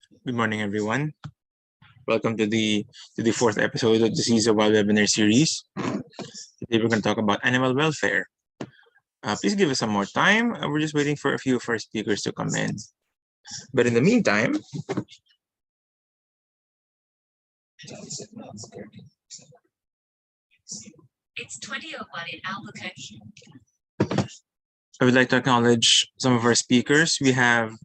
Good morning, everyone. Welcome to the fourth episode of the SEAZA webinar series. Today we're going to talk about animal welfare. Please give us some more time. We're just waiting for a few of our speakers to come in. But in the meantime, It's 20:01 in Albuquerque. I would like to acknowledge some of our speakers. We have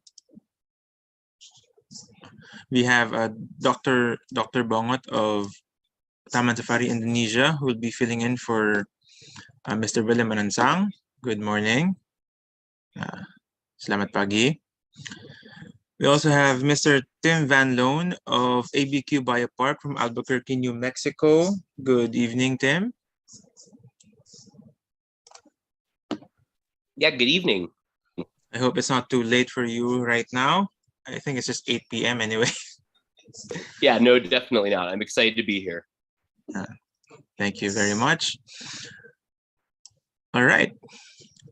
Dr. Bongot of Taman Safari, Indonesia, who will be filling in for Mr. Willem Manansang. Good morning. Salamat pagi. We also have Mr. Tim Van Loan of ABQ Biopark from Albuquerque, New Mexico. Good evening, Tim. Yeah, good evening. I hope it's not too late for you right now. I think it's just 8 p.m. anyway. Yeah, no, definitely not. I'm excited to be here. Thank you very much. All right.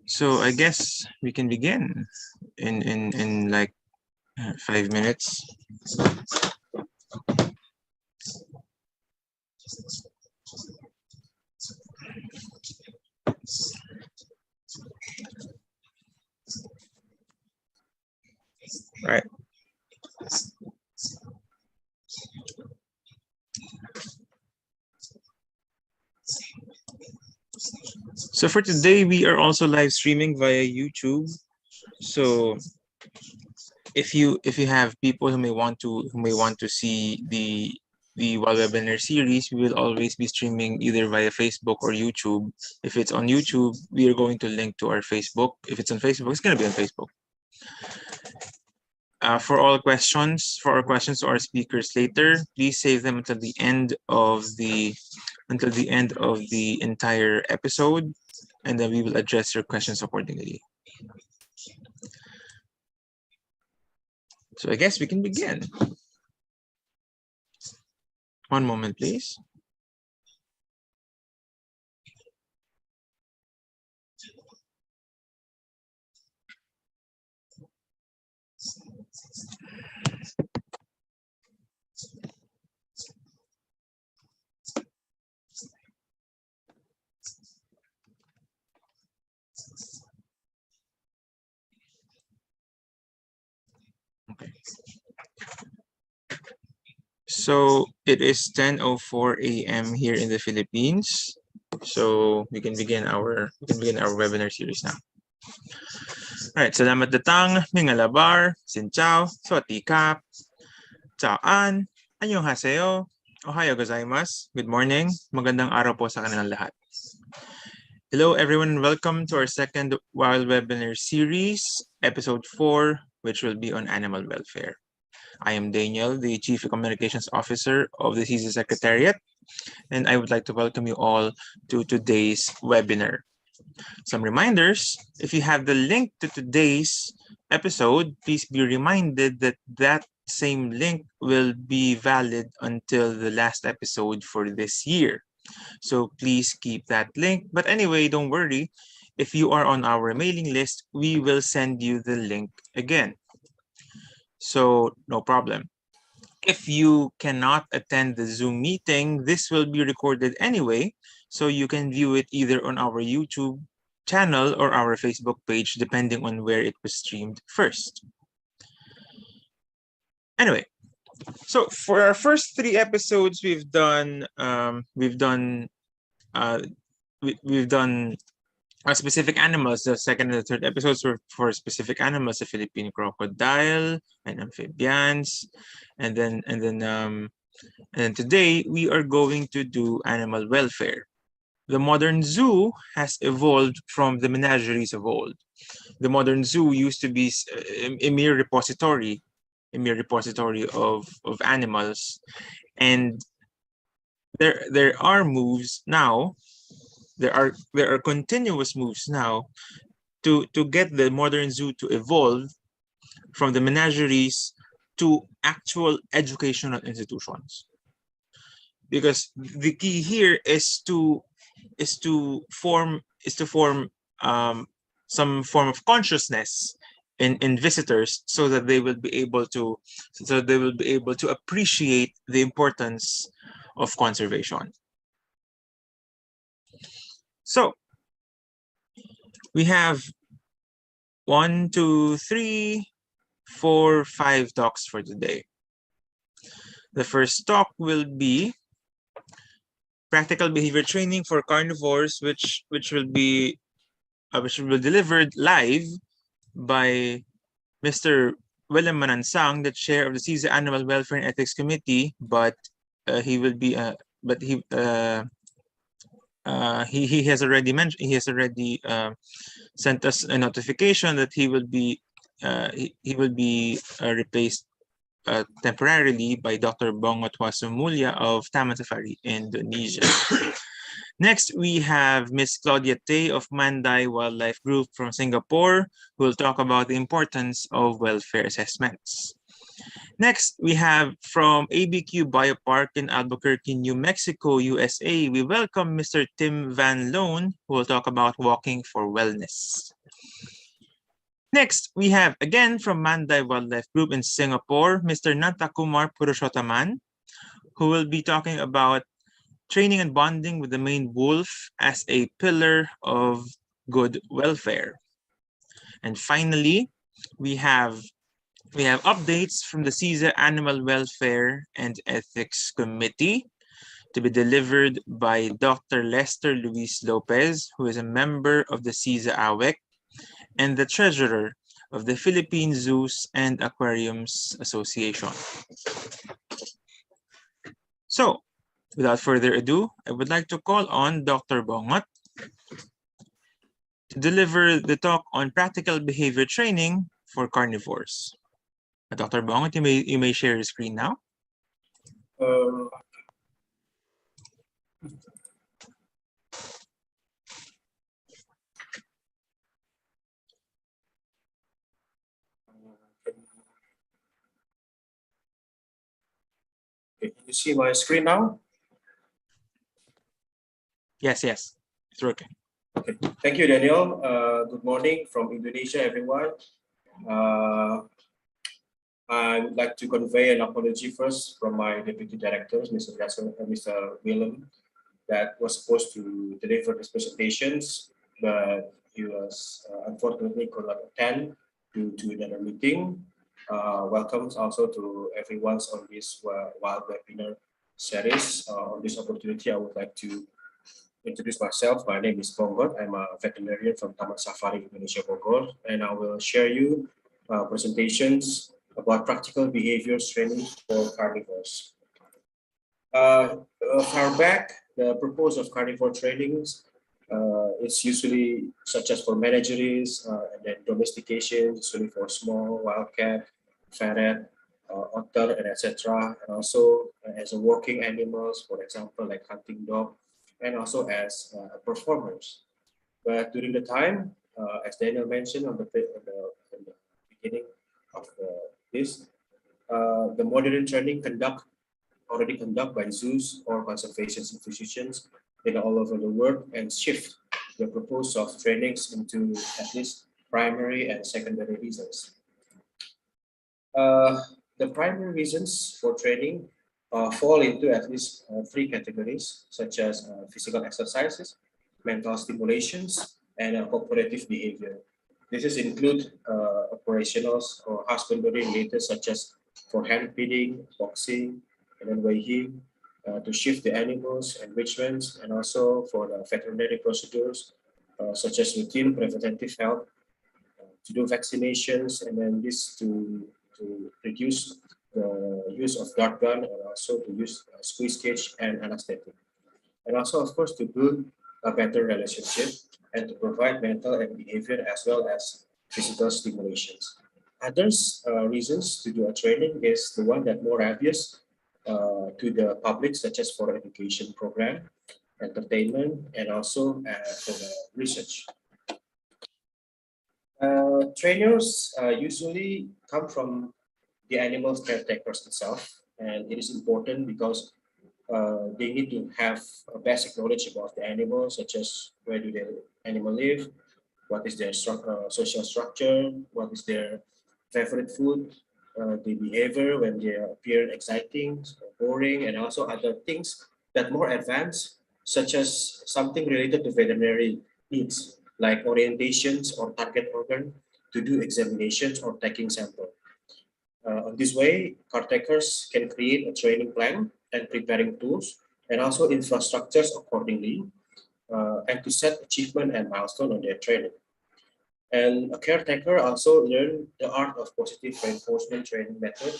So I guess we can begin in like 5 minutes. Right. So for today, we are also live streaming via YouTube. So if you have people who may want to see the webinar series, we will always be streaming either via Facebook or YouTube. If it's on YouTube, we are going to link to our Facebook. If it's on Facebook, it's going to be on Facebook. For our questions to our speakers later, please save them until the end of the entire episode, and then we will address your questions accordingly. So I guess we can begin. One moment, please. Okay. So it is 10:04 a.m. here in the Philippines. So we can begin our webinar series now. All right, salamat datang, mingalabar, sinchao, swatikap, chao-an, annyeonghaseyo, ohayo gozaimasu, good morning, magandang araw po sa kanilang lahat. Hello everyone, welcome to our second wild webinar series, episode 4, which will be on animal welfare. I am Daniel, the Chief Communications Officer of the SEAZA Secretariat, and I would like to welcome you all to today's webinar. Some reminders: if you have the link to today's episode, please be reminded that that same link will be valid until the last episode for this year. So please keep that link. But anyway, don't worry. If you are on our mailing list, we will send you the link again. So no problem. If you cannot attend the Zoom meeting, this will be recorded anyway, so you can view it either on our YouTube channel or our Facebook page, depending on where it was streamed first. Anyway, so for our first 3 episodes, we've done specific animals. The second and the third episodes were for specific animals: the Philippine crocodile and amphibians, and then today we are going to do animal welfare. The modern zoo has evolved from the menageries of old. The modern zoo used to be a mere repository of animals, and there are moves now. There are continuous moves now to get the modern zoo to evolve from the menageries to actual educational institutions. Because the key here is to form some form of consciousness in visitors, so that they will be able to appreciate the importance of conservation. So we have 1, 2, 3, 4, 5 talks for today. The first talk will be practical behavior training for carnivores, which will be delivered live by Mr. Willem Manansang, the chair of the SEAZA Animal Welfare and Ethics Committee, but he will be he has already mentioned, he has already sent us a notification that he will be replaced temporarily by Dr. Bongot Wasumulya of Taman Safari, Indonesia. Next, we have Ms. Claudia Tay of Mandai Wildlife Group from Singapore, who will talk about the importance of welfare assessments. Next, we have from ABQ Biopark in Albuquerque, New Mexico, USA, we welcome Mr. Tim Van Loan, who will talk about walking for wellness. Next, we have again from Mandai Wildlife Group in Singapore, Mr. Nantakumar Purushottaman, who will be talking about training and bonding with the Maine wolf as a pillar of good welfare. And finally, we have updates from the SEAZA Animal Welfare and Ethics Committee to be delivered by Dr. Lester Luis Lopez, who is a member of the SEAZA AWEC and the treasurer of the Philippine Zoos and Aquariums Association. So, without further ado, I would like to call on Dr. Bongot to deliver the talk on practical behavior training for carnivores. Dr. Bongot, you may share your screen now. Okay, can you see my screen now? Yes, it's working. Okay, thank you, Daniel. Good morning from Indonesia, everyone. I would like to convey an apology first from my deputy directors, Mr. Willem, that was supposed to deliver these presentations, but he was unfortunately could not attend due to another meeting. Welcome also to everyone on this wild webinar series. On this opportunity, I would like to introduce myself. My name is Bongot. I'm a veterinarian from Taman Safari, Indonesia, Bogor, and I will share you presentations about practical behavior training for carnivores. Far back, the purpose of carnivore trainings is usually such as for menageries and then domestication, usually for small wildcat, ferret, otter, and etc. And also as a working animals, for example, like hunting dog, and also as performers. But during the time, as Daniel mentioned on the beginning of this, the modern training already conducted by zoos or conservation institutions in all over the world, and shift the purpose of trainings into at least primary and secondary reasons. The primary reasons for training fall into at least 3 categories, such as physical exercises, mental stimulations, and cooperative behavior. This include operationals or husbandry related, such as for hand feeding, boxing, and then weighing, to shift the animals, enrichments, and also for the veterinary procedures, such as routine preventive health, to do vaccinations, and then this to reduce the use of dart gun, and also to use squeeze cage and anesthetic. And also, of course, to build a better relationship and to provide mental and behavior as well as physical stimulations. Others reasons to do a training is the one that more obvious to the public, such as for education program, entertainment, and also for the research. Trainers usually come from the animal caretakers itself, and it is important because they need to have a basic knowledge about the animal, such as where do the animal live, what is their social structure, what is their favorite food, the behavior when they appear exciting, boring, and also other things that more advanced, such as something related to veterinary needs, like orientations or target organ to do examinations or taking sample. On this way, caretakers can create a training plan and preparing tools and also infrastructures accordingly, and to set achievement and milestone on their training. And a caretaker also learn the art of positive reinforcement training method,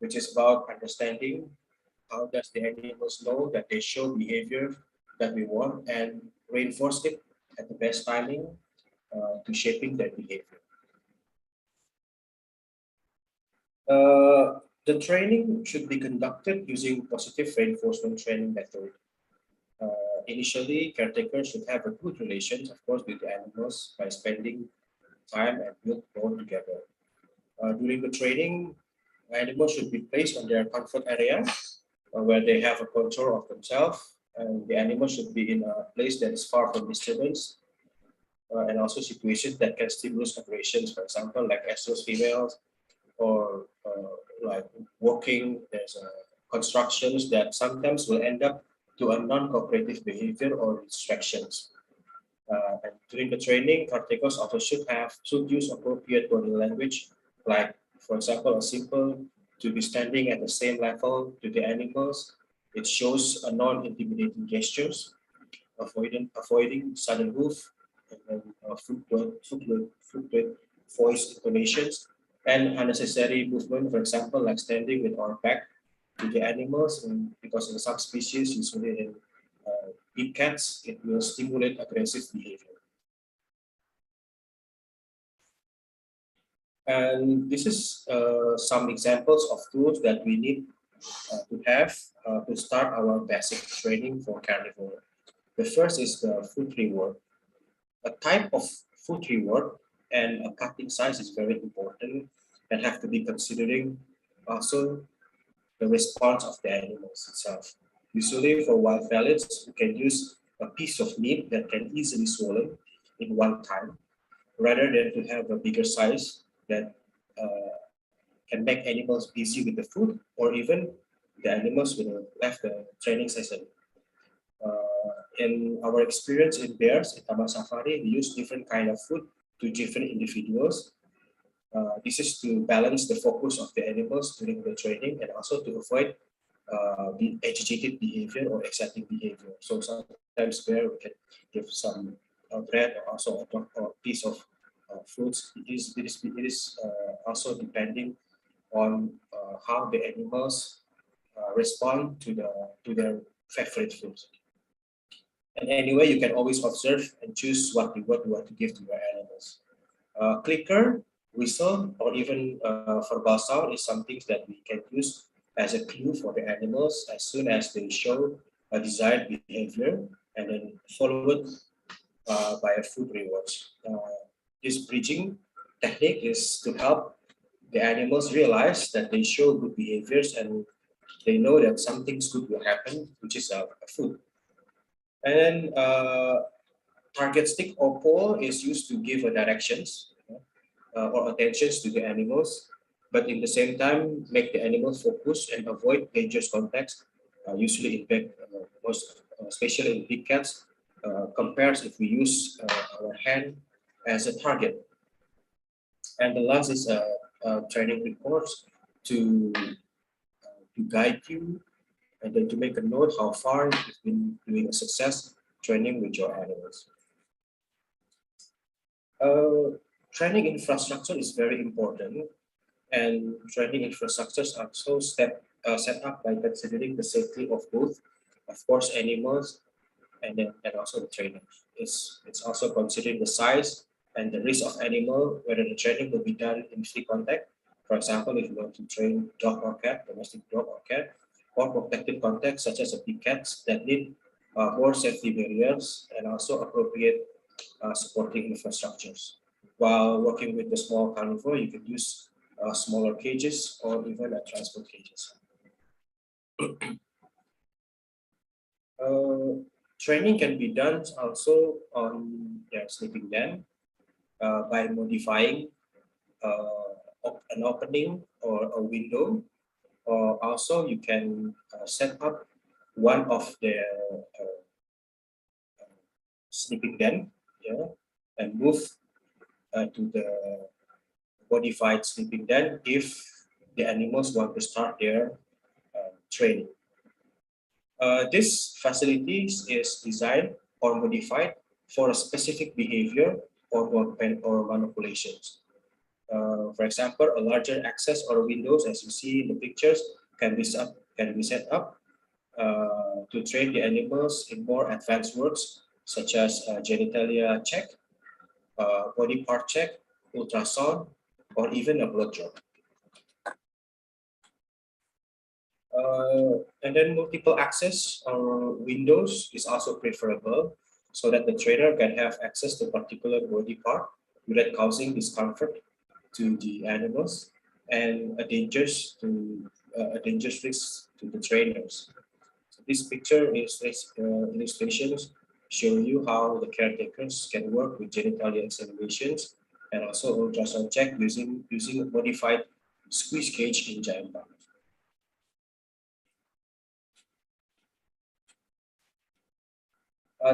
which is about understanding how does the animals know that they show behavior that we want and reinforce it at the best timing to shaping their behavior. The training should be conducted using positive reinforcement training method. Initially, caretakers should have a good relations, of course, with the animals by spending time and build bond together. During the training, animals should be placed on their comfort area where they have a control of themselves, and the animal should be in a place that is far from disturbance, and also situations that can stimulate aggressions, for example, like estrus females or like walking. There's constructions that sometimes will end up to a non-cooperative behavior or distractions. And during the training, caretakers also should use appropriate body language, like for example, a simple to be standing at the same level to the animals. It shows a non-intimidating gestures, avoiding sudden move, and then footwork, voice intonations, and unnecessary movement. For example, like standing with our back to the animals, and because in some species, usually in big cats, it will stimulate aggressive behavior. And this is some examples of tools that we need to have to start our basic training for carnivore. The first is the food reward. A type of food reward and a cutting size is very important and have to be considering also the response of the animals itself. Usually for wild pellets, we can use a piece of meat that can easily swallow in one time, rather than to have a bigger size that can make animals busy with the food, or even the animals will left the training session. In our experience in bears in Taman Safari, we use different kind of food to different individuals. This is to balance the focus of the animals during the training and also to avoid the agitated behavior or exciting behavior. So sometimes bear we can give some bread or also a piece of fruits. It is also depending on how the animals respond to their favorite foods. And anyway, you can always observe and choose what you want to give to your animals. Clicker, whistle, or even verbal sound is something that we can use as a clue for the animals as soon as they show a desired behavior, and then followed by a food rewards. This bridging technique is to help the animals realize that they show good behaviors and they know that something good will happen, which is a food. And then target stick or pole is used to give a directions or attentions to the animals, but in the same time make the animals focus and avoid dangerous contacts. Usually impact most, especially in big cats, compares if we use our hand as a target. And the last is training reports to guide you and then to make a note how far you've been doing a success training with your animals. Training infrastructure is very important, and training infrastructures are so set up by considering the safety of both, of course, animals and also the trainers. It's also considering the size and the risk of animal, whether the training will be done in free contact. For example, if you want to train dog or cat, domestic dog or cat, or protected contact such as a big cats that need more safety barriers and also appropriate supporting infrastructures. While working with the small carnivore, you can use smaller cages or even transport cages. Training can be done also on their sleeping den. by modifying an opening or a window, or also you can set up one of the sleeping den, yeah, and move to the modified sleeping den if the animals want to start their training. This facilities is designed or modified for a specific behavior or manipulations. For example, a larger access or windows, as you see in the pictures, can be set up to train the animals in more advanced works such as genitalia check, body part check, ultrasound, or even a blood draw. And then multiple access or windows is also preferable so that the trainer can have access to particular body part without causing discomfort to the animals and a dangerous risk to the trainers. So this picture is illustrations show you how the caretakers can work with genitalia examinations and also ultrasound check using a modified squeeze cage in giant bar.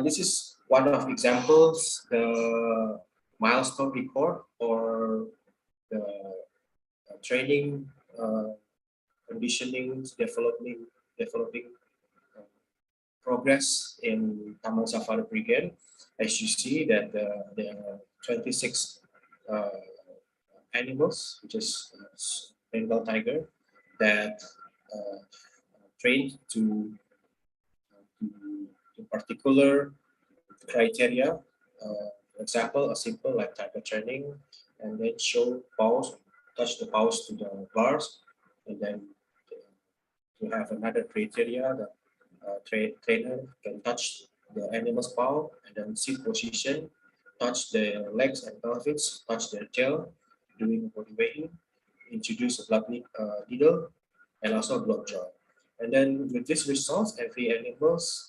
This is one of examples, the milestone record or the training, conditioning, developing progress in Taman Safari Brigade. As you see that there are 26 animals, which is Bengal tiger, that trained to particular criteria. For example, a simple like tiger training, and then show paws, touch the paws to the bars, and then to have another criteria that trainer can touch the animal's paw and then sit position, touch their legs and pelvis, touch their tail, doing body weighing, introduce a blood needle, and also a blood draw. And then with this results, every animals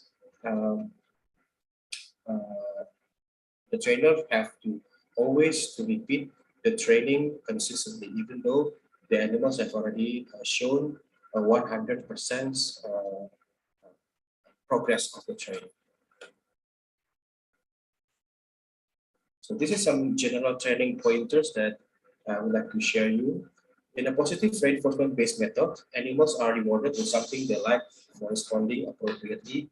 the trainer have to always to repeat the training consistently, even though the animals have already shown a 100% progress of the training. So this is some general training pointers that I would like to share you. In a positive reinforcement-based method, animals are rewarded with something they like for responding appropriately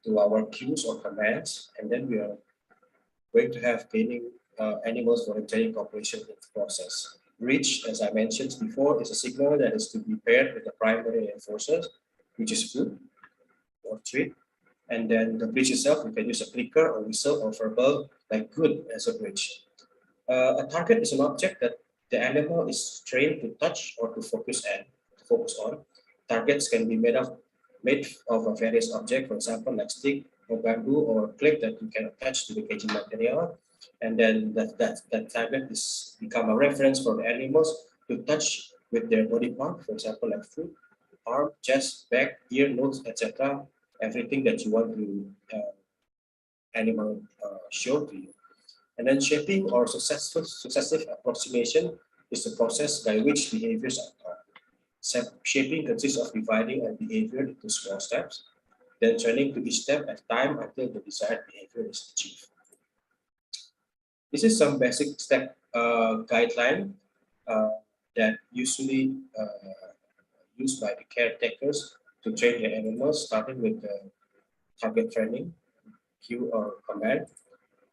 to our cues or commands, and then we are going to have training animals volunteering cooperation in the process. Reach, as I mentioned before, is a signal that is to be paired with the primary enforcers, which is food or treat. And then the bridge itself, we can use a clicker or whistle or verbal like good as a bridge. A target is an object that the animal is trained to touch or to focus on. Targets can be made of a various objects, for example, like stick or bamboo or clip that you can attach to the caging material. And then that target is become a reference for the animals to touch with their body part, for example, like foot, arm, chest, back, ear, nose, etc. Everything that you want to animal show to you. And then shaping or successive approximation is the process by which behaviors are taught. Shaping consists of dividing a behavior into small steps, then turning to each step at a time until the desired behavior is achieved. This is some basic step guideline that usually used by the caretakers to train their animals, starting with the target training, cue or command.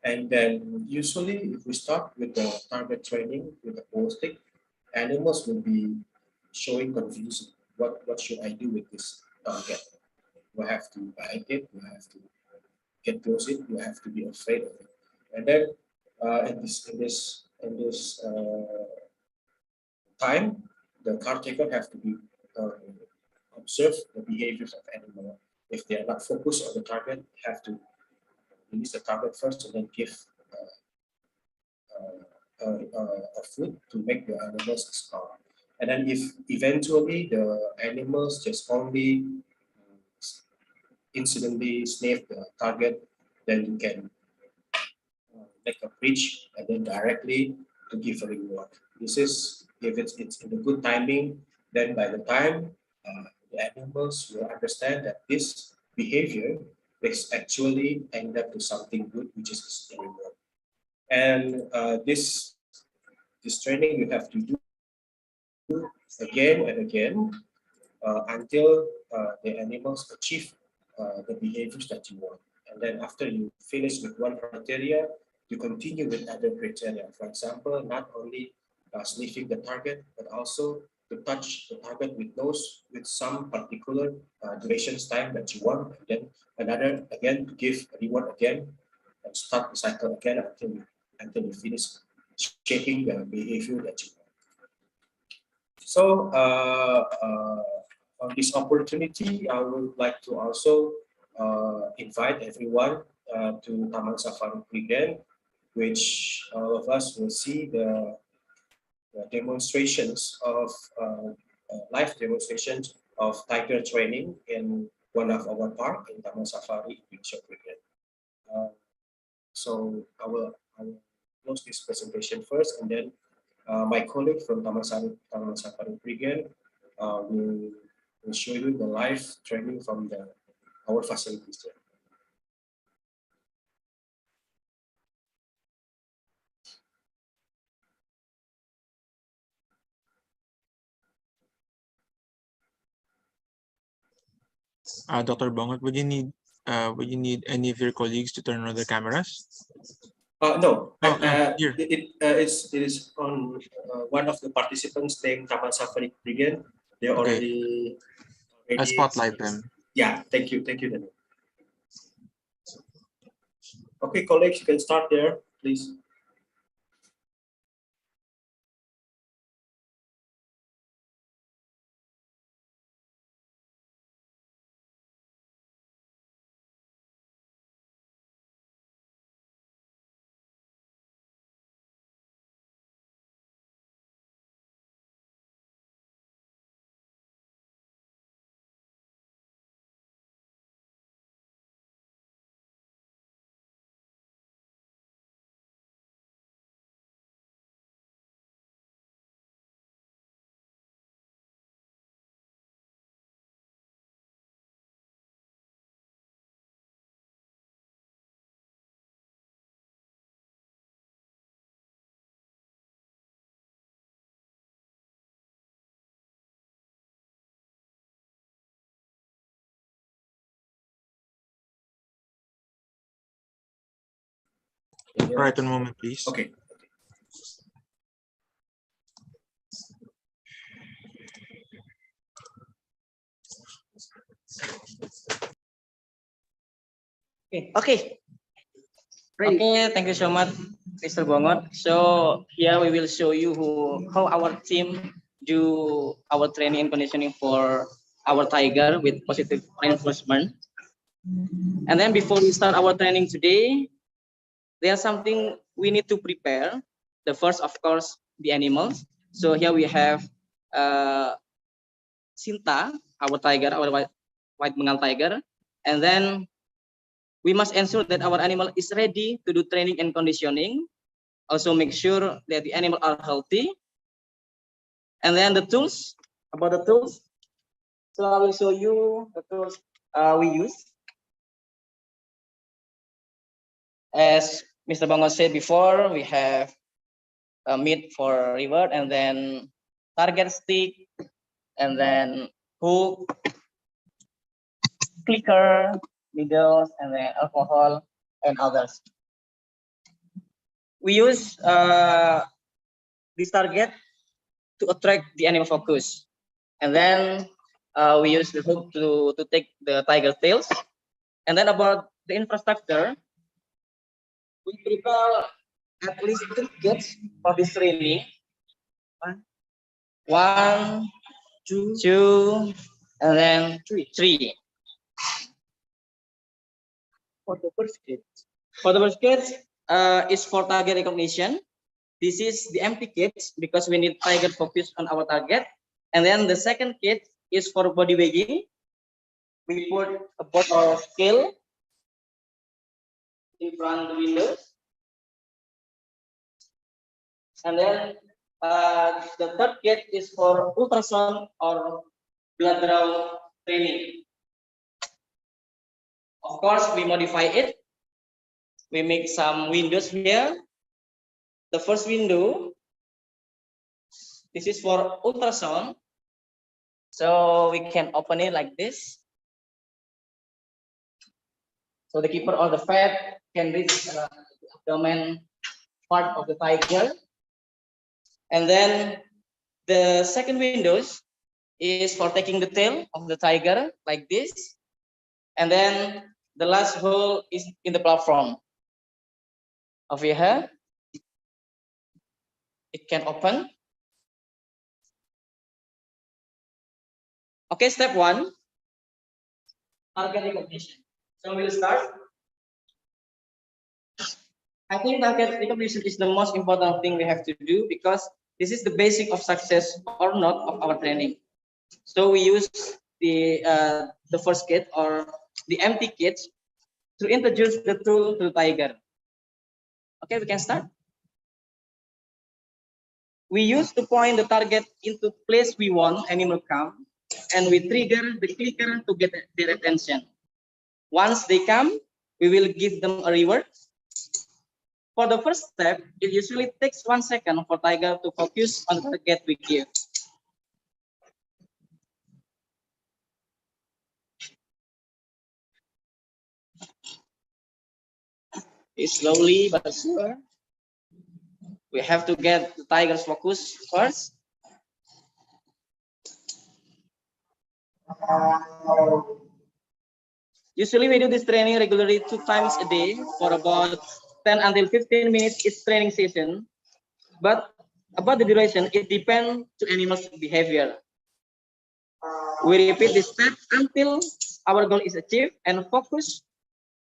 And then usually if we start with the target training with the pole stick, animals will be showing confusion. What should I do with this target? Do I have to bite it? Do I have to get close it? Do I have to be afraid of it? And then in this time, the caretaker have to be observe the behaviors of animal. If they are not focused on the target, have to release the target first and then give a food to make the animals calm. And then if eventually the animals just only incidentally sniff the target, then you can make a bridge and then directly to give a reward. This is if it's in a good timing, then by the time the animals will understand that this behavior is actually end up to something good, which is a reward. And this training you have to do again and again until the animals achieve the behaviors that you want. And then after you finish with one criteria, you continue with other criteria. For example, not only sniffing the target, but also to touch the target with nose with some particular durations time that you want. And then another again to give a reward again and start the cycle again until you finish shaping the behavior that you want. So on this opportunity, I would like to also invite everyone to Taman Safari Weekend, which all of us will see the demonstrations of live demonstrations of tiger training in one of our park in Taman Safari Bishop Weekend. So I will close this presentation first, and then my colleague from Taman Safari Brigade will show you the live training from our facilities there. Dr. Bongot, would you need any of your colleagues to turn on their cameras? No, Here. it is on one of the participants named Taman Safari Brigade. They already Spotlight them. Yeah, thank you, Daniel. Okay, colleagues, you can start there, please. All right, one moment, please. Okay. Okay. Okay, thank you so much, Mr. Bongot. So here we will show you how our team do our training and conditioning for our tiger with positive reinforcement. And then before we start our training today, there's something we need to prepare. The first, of course, the animals. So here we have Sinta, our tiger, our white Bengal tiger. And then we must ensure that our animal is ready to do training and conditioning. Also make sure that the animal are healthy. And then the tools, about the tools. So I will show you the tools we use. As Mr. Bongo said before, we have a meat for reward, and then target stick, and then hook, clicker, needles, and then alcohol, and others. We use this target to attract the animal focus. And then we use the hook to take the tiger tails. And then about the infrastructure, we prepare at least 3 kits for this training. One, two, and then three. For the first kit. For the first kit is for target recognition. This is the empty kit because we need tiger focus on our target. And then the second kit is for body weighing. We put a bottle scale in front of the windows. And then the third kit is for ultrasound or blood draw training. Of course, we modify it. We make some windows here. The first window, this is for ultrasound. So we can open it like this. So the keeper or the fat can reach the abdomen part of the tiger. And then the second windows is for taking the tail of the tiger like this. And then the last hole is in the platform. Over here, it can open. Okay, step one, target recognition. So we'll start. I think target recognition is the most important thing we have to do because this is the basic of success or not of our training. So we use the first kit or the empty kit to introduce the tool to the tiger. Okay, we can start. We use to point the target into place we want animal come, and we trigger the clicker to get their attention. Once they come, we will give them a reward. For the first step, it usually takes 1 second for tiger to focus on the target we give. Slowly but sure. We have to get the tiger's focus first. Usually we do this training regularly 2 times a day for about 10 until 15 minutes each training session. But about the duration, it depends to animal's behavior. We repeat this step until our goal is achieved and focus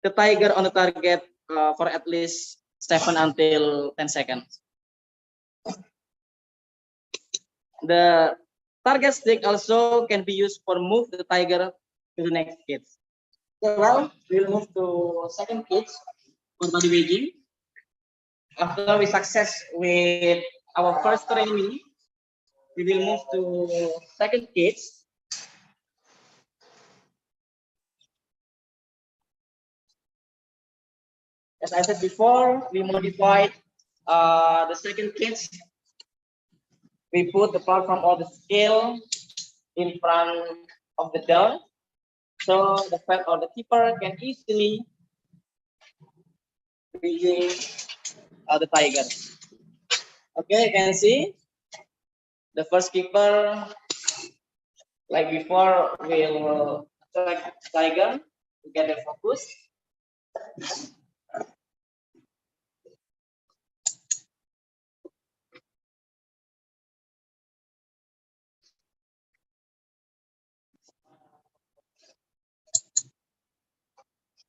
the tiger on the target for at least 7 until 10 seconds. The target stick also can be used for move the tiger to the next kit. Okay, well, we'll move to second kit for body weighing. After we success with our first training, we will move to second kit. As I said before, we modified the second kit. We put the platform or the scale in front of the door, so the fat or the keeper can easily reach the tiger. Okay, you can see the first keeper, like before, will attract the tiger to get the focus.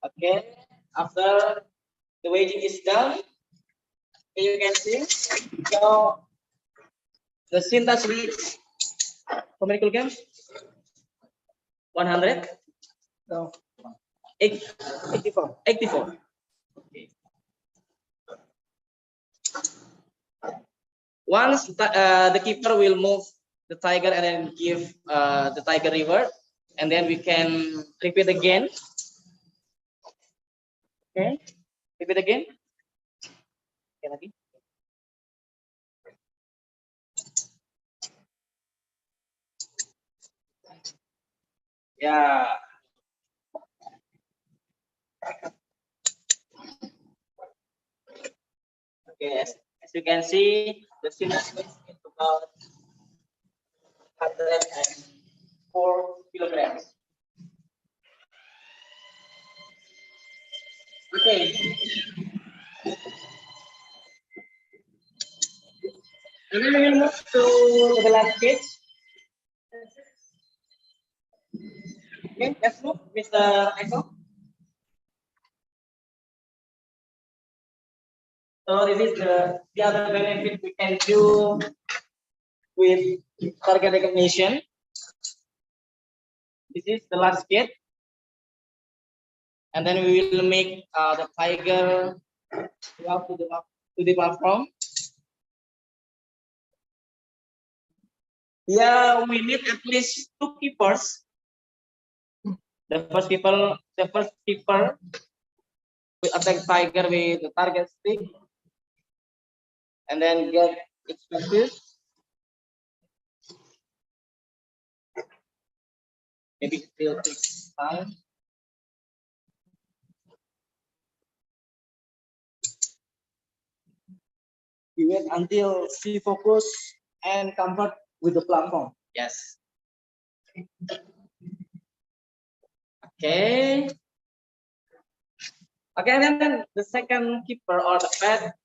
Okay, after the weighting is done, you can see so the syntax reads numerical games 100. So 84. Okay. Once the keeper will move the tiger and then give the tiger reward, and then we can repeat again. Okay, repeat again. Okay, lagi. Yeah. Okay, as you can see, the syntax is about 104 kilograms. Okay. And then we will move to the last page. Okay, let's move, Mr. Eko. So this is the other benefit we can do with target recognition. This is the last kit. And then we will make the tiger go up to the platform. Yeah, we need at least 2 keepers. The first keeper will attack tiger with the target stick, and then get its focus. Maybe it will take time. We wait until she focus and comfort with the platform. Yes. Okay. Okay, and then the second keeper or the pet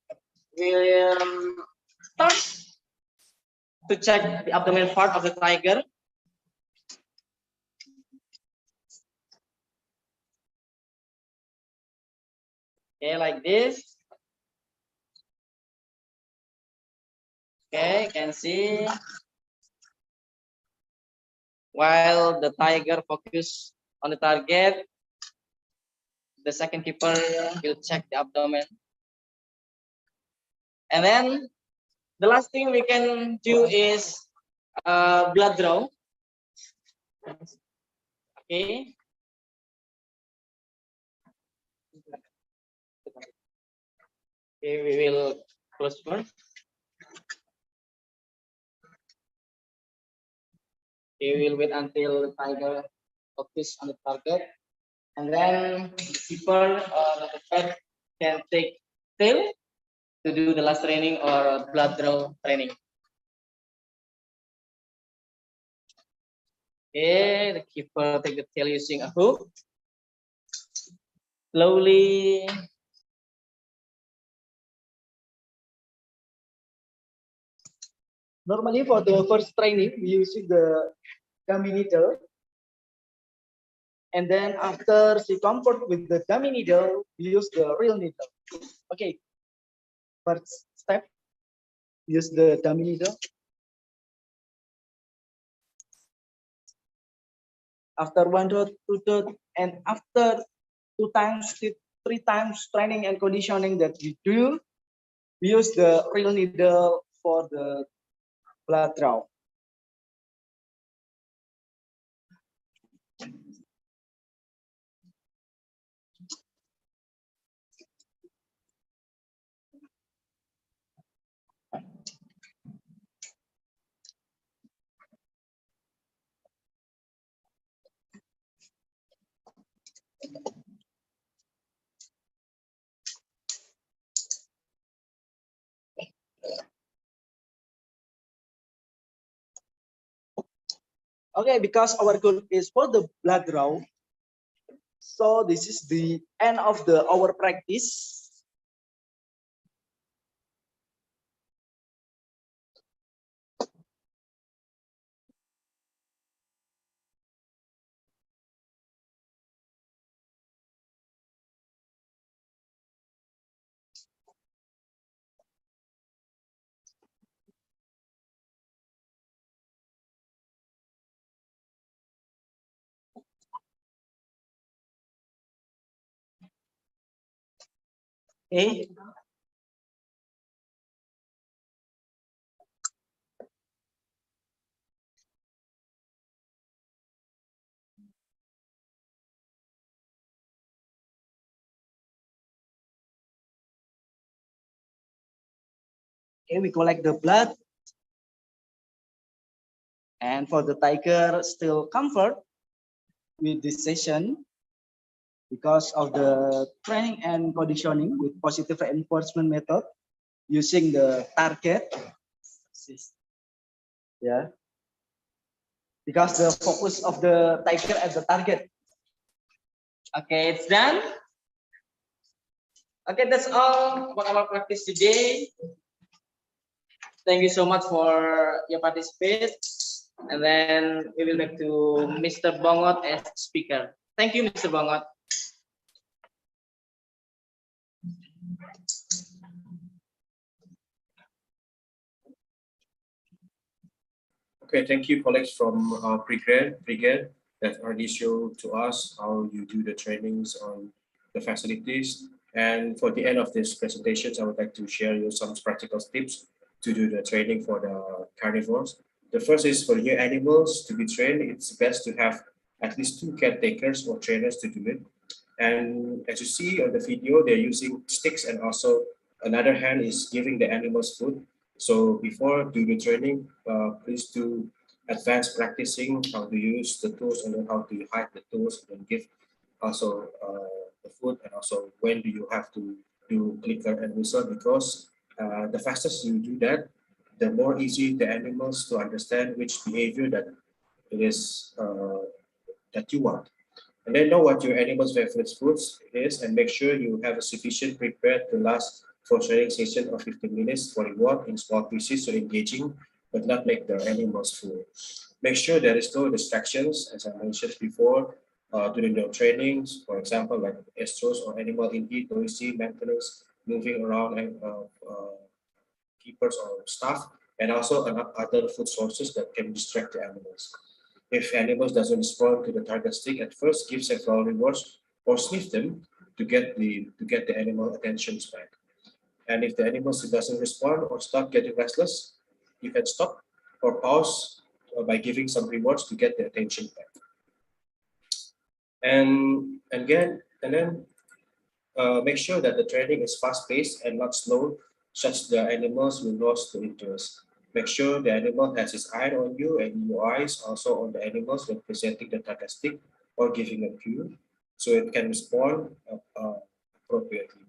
will start to check the abdominal part of the tiger. Okay, like this. Okay, you can see. While the tiger focus on the target, the second keeper will check the abdomen. And then the last thing we can do is blood draw. Okay. Okay, we will close first. Okay, we will wait until the tiger focus on the target, and then the keeper or the pet can take tail to do the last training or blood draw training. Okay, the keeper take the tail using a hook. Slowly. Normally for the first training, we use the dummy needle. And then after she comfort with the dummy needle, we use the real needle. Okay. First step, use the dummy needle. After 1 dot, 2 dot, and after 2 times, 3 times training and conditioning that we do, we use the real needle for the blood draw. Okay, because our goal is for the blood draw, so this is the end of our practice. Okay. Okay, we collect the blood. And for the tiger still comfort with this session because of the training and conditioning with positive reinforcement method using the target. Yeah. Because the focus of the tiger at the target. Okay, it's done. Okay, that's all for our practice today. Thank you so much for your participation. And then we will back to Mr. Bongot as speaker. Thank you, Mr. Bongot. Okay, thank you, colleagues from Brigade that already showed to us how you do the trainings on the facilities. And for the end of this presentation, I would like to share you some practical tips to do the training for the carnivores. The first is for new animals to be trained. It's best to have at least 2 caretakers or trainers to do it. And as you see on the video, they're using sticks, and also another hand is giving the animals food. So before doing the training, please do advanced practicing how to use the tools and then how to hide the tools and give also the food, and also when do you have to do clicker and whistle, because the fastest you do that, the more easy the animals to understand which behavior that it is that you want. And then know what your animal's favorite foods is, and make sure you have a sufficient prepared to last for training session of 15 minutes for reward in small pieces, so engaging, but not make the animals full. Make sure there is no distractions, as I mentioned before, during the trainings, for example, like estros or animal in heat, noisy, maintenance, moving around, and keepers or staff, and also other food sources that can distract the animals. If animals doesn't respond to the target stick at first, give several rewards or sniff them to get the animal attention back. And if the animal doesn't respond or start getting restless, you can stop or pause by giving some rewards to get the attention back. And again, and then make sure that the training is fast-paced and not slow, such the animals will lose the interest. Make sure the animal has its eye on you and your eyes also on the animals when presenting the target stick or giving a cue, so it can respond appropriately.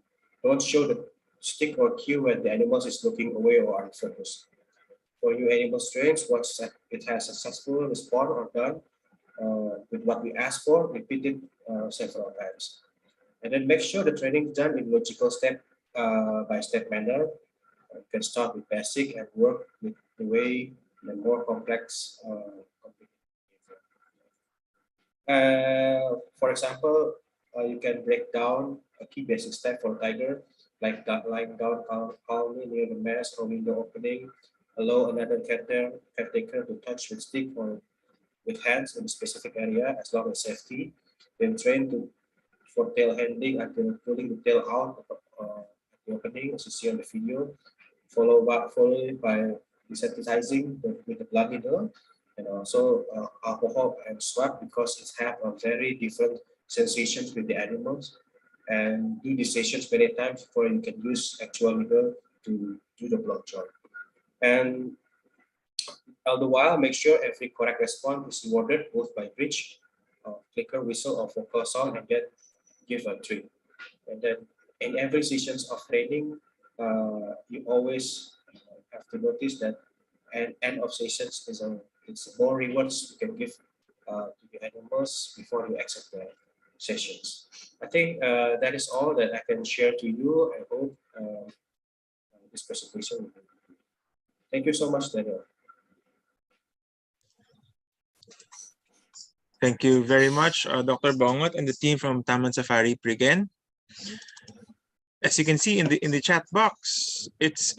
Don't show the stick or cue when the animal is looking away or unfocused. For new animal trains, once it has successfully respond or done with what we ask for, repeat it several times. And then make sure the training is done in logical step by step manner. You can start with basic and work with the way the more complex. For example, you can break down a key basic step for tiger, like that lying down calmly near the mask or window opening. Allow another caretaker to touch with stick or with hands in a specific area as long as safety. Then train for tail handling until pulling the tail out of the opening, as you see on the video, followed by desensitizing with the blood needle, and also alcohol and swab, because it have a very different sensations with the animals. And do these sessions many times before you can use actual needle to do the blood draw. And all the while, make sure every correct response is rewarded both by bridge, clicker, whistle, or vocal sound, and then give a treat. And then in every sessions of training, you always have to notice that end of sessions it's more rewards you can give to the animals before you exit the sessions. I think that is all that I can share to you. I hope this presentation will be. Thank you so much, Daniel. Thank you very much, Dr. Bongot and the team from Taman Safari Prigen. As you can see in the chat box, it's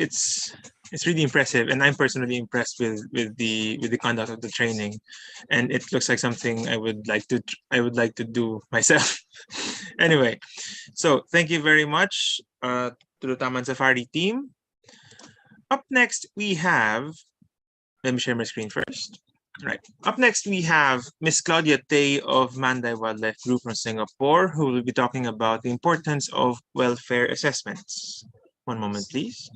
really impressive, and I'm personally impressed with the conduct of the training, and it looks like something I would like to do myself. Anyway, so thank you very much to the Taman Safari team. Up next, we have, let me share my screen first. Right. Up next, we have Miss Claudia Tay of Mandai Wildlife Group from Singapore, who will be talking about the importance of welfare assessments. One moment, please.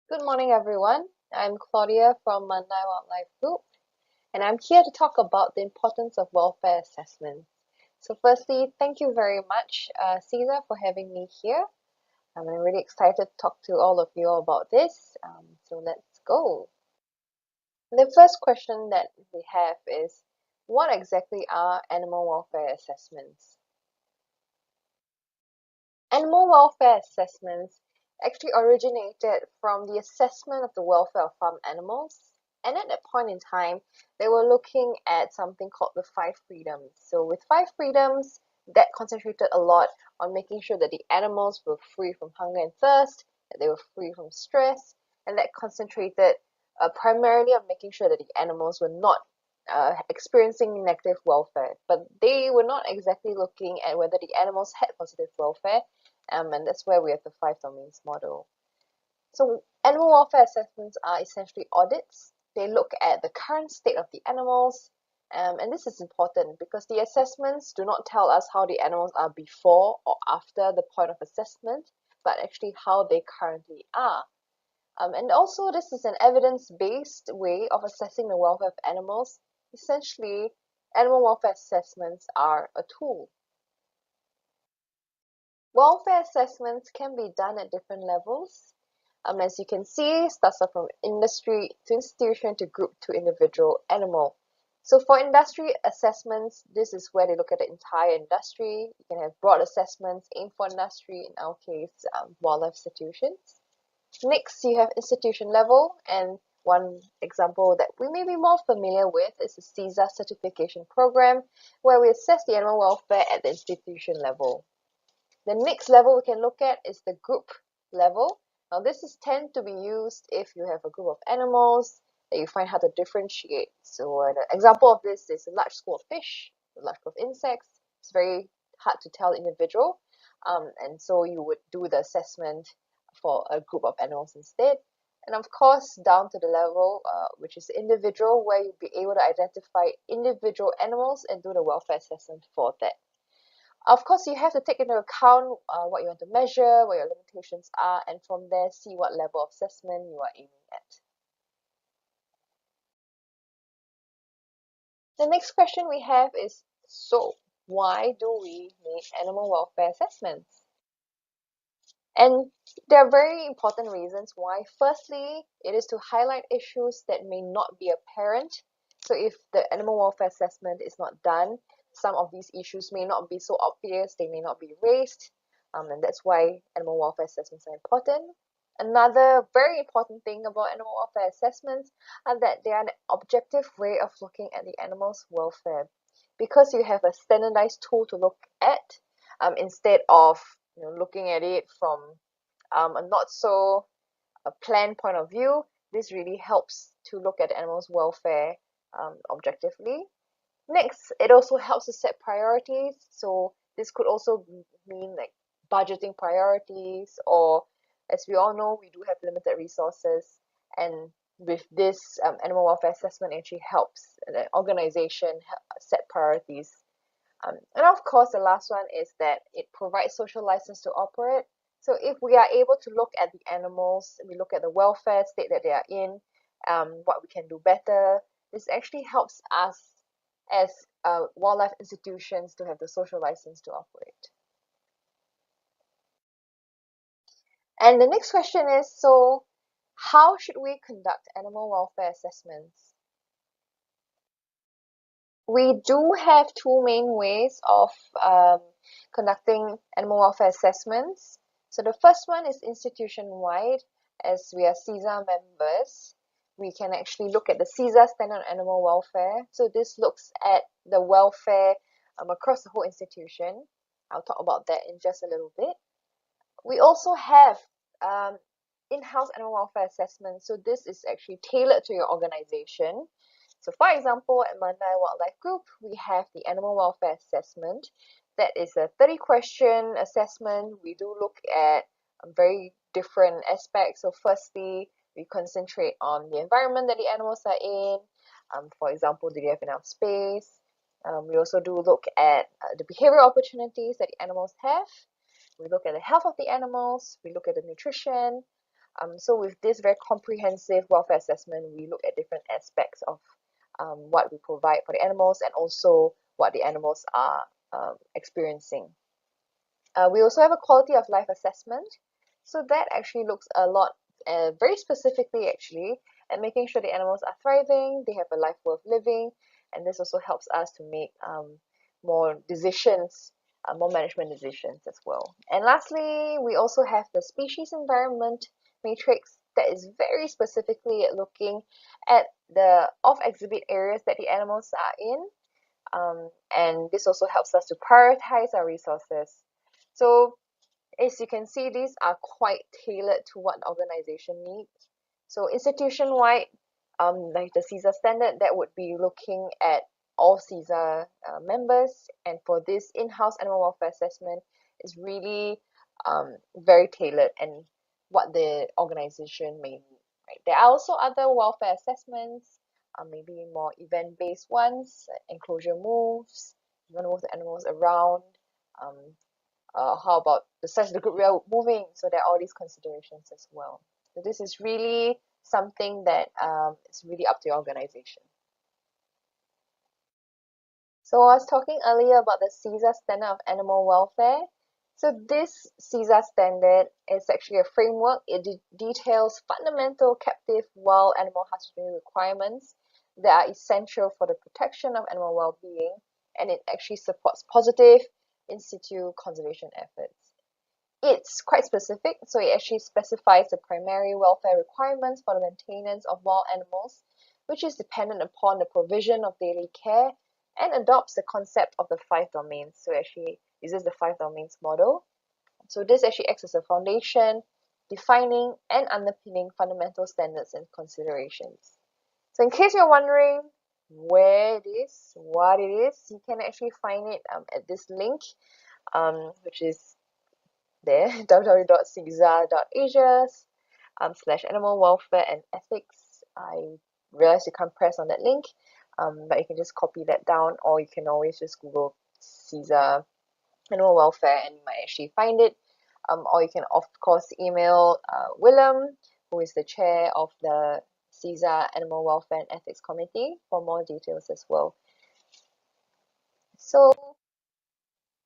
Good morning, everyone. I'm Claudia from Mandai Wildlife Group, and I'm here to talk about the importance of welfare assessments. So firstly, thank you very much, SEAZA, for having me here. I'm really excited to talk to all of you about this. So let's go. The first question that we have is, what exactly are animal welfare assessments? Animal welfare assessments actually originated from the assessment of the welfare of farm animals. And at that point in time, they were looking at something called the 5 freedoms. So with 5 freedoms, that concentrated a lot on making sure that the animals were free from hunger and thirst, that they were free from stress, and that concentrated primarily on making sure that the animals were not experiencing negative welfare. But they were not exactly looking at whether the animals had positive welfare, and that's where we have the 5 domains model. So animal welfare assessments are essentially audits. They look at the current state of the animals, and this is important because the assessments do not tell us how the animals are before or after the point of assessment, but actually how they currently are. And also, this is an evidence-based way of assessing the welfare of animals. Essentially, animal welfare assessments are a tool. Welfare assessments can be done at different levels. As you can see, starts off from industry to institution to group to individual animal. So for industry assessments, this is where they look at the entire industry. You can have broad assessments aimed for industry, in our case, wildlife institutions. Next, you have institution level, and one example that we may be more familiar with is the SEAZA certification program, where we assess the animal welfare at the institution level. The next level we can look at is the group level. Now this is tend to be used if you have a group of animals that you find hard to differentiate. So an example of this is a large school of fish, a large group of insects. It's very hard to tell individual, and so you would do the assessment for a group of animals instead. And of course, down to the level which is individual, where you'll be able to identify individual animals and do the welfare assessment for that. Of course, you have to take into account what you want to measure, what your limitations are, and from there see what level of assessment you are aiming at. The next question we have is, so why do we need animal welfare assessments? And there are very important reasons why. Firstly, it is to highlight issues that may not be apparent. So if the animal welfare assessment is not done, some of these issues may not be so obvious, they may not be raised, and that's why animal welfare assessments are important. Another very important thing about animal welfare assessments are that they are an objective way of looking at the animal's welfare. Because you have a standardized tool to look at, instead of looking at it from a not so planned point of view, this really helps to look at the animal's welfare objectively. Next, it also helps to set priorities. So this could also mean like budgeting priorities, or as we all know, we do have limited resources, and with this animal welfare assessment actually helps the organization set priorities. And of course, the last one is that it provides social license to operate. So if we are able to look at the animals, we look at the welfare state that they are in, what we can do better, this actually helps us as wildlife institutions to have the social license to operate. And the next question is, so how should we conduct animal welfare assessments? We do have two main ways of conducting animal welfare assessments. So the first one is institution-wide. As we are SEAZA members, we can actually look at the SEAZA Standard on Animal Welfare. So this looks at the welfare across the whole institution. I'll talk about that in just a little bit. We also have in-house animal welfare assessment. So this is actually tailored to your organization. So for example, at Mandai Wildlife Group, we have the animal welfare assessment. That is a 30-question assessment. We do look at very different aspects. So firstly, we concentrate on the environment that the animals are in. For example, do they have enough space? We also do look at the behavioral opportunities that the animals have. We look at the health of the animals. We look at the nutrition. So with this very comprehensive welfare assessment, we look at different aspects of what we provide for the animals and also what the animals are experiencing. We also have a quality of life assessment. So that actually looks a lot, very specifically actually, at making sure the animals are thriving, they have a life worth living, and this also helps us to make more decisions, more management decisions as well. And lastly, we also have the species environment matrix that is very specifically at looking at the off-exhibit areas that the animals are in, and this also helps us to prioritize our resources. So as you can see, these are quite tailored to what the organization needs. So institution-wide, like the SEAZA standard, that would be looking at all SEAZA members, and for this in-house animal welfare assessment is really very tailored, and what the organization may need. Right? There are also other welfare assessments, maybe more event-based ones, enclosure moves, you want to move the animals around. How about the size of the group we are moving? So there are all these considerations as well. So this is really something that is really up to your organization. So I was talking earlier about the SEAZA standard of animal welfare. So this SEAZA standard is actually a framework. It details fundamental captive wild animal husbandry requirements that are essential for the protection of animal well-being, and it actually supports positive in situ conservation efforts. It's quite specific, so it actually specifies the primary welfare requirements for the maintenance of wild animals, which is dependent upon the provision of daily care, and adopts the concept of the 5 domains. So it actually uses the 5 domains model. So this actually acts as a foundation, defining and underpinning fundamental standards and considerations. So in case you're wondering where it is, what it is, you can actually find it at this link, which is there, www.seaza.asia /animal welfare and ethics. I realize you can't press on that link, but you can just copy that down, or you can always just Google SEAZA animal welfare and you might actually find it. Or you can of course email Willem, who is the chair of the SEAZA Animal Welfare and Ethics Committee, for more details as well. So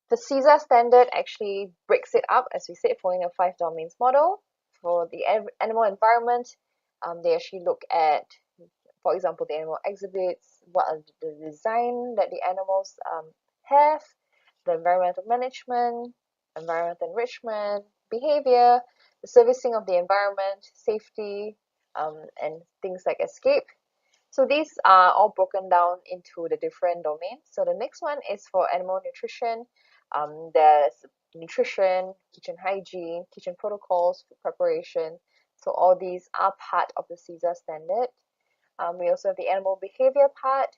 the SEAZA standard actually breaks it up, as we said, following a 5 domains model. For the animal environment, they actually look at, for example, the animal exhibits, what are the design that the animals have, the environmental management, environmental enrichment, behavior, the servicing of the environment, safety, and things like escape. So these are all broken down into the different domains. So the next one is for animal nutrition. There's nutrition, kitchen hygiene, kitchen protocols, food preparation. So all these are part of the SEAZA standard. We also have the animal behavior part,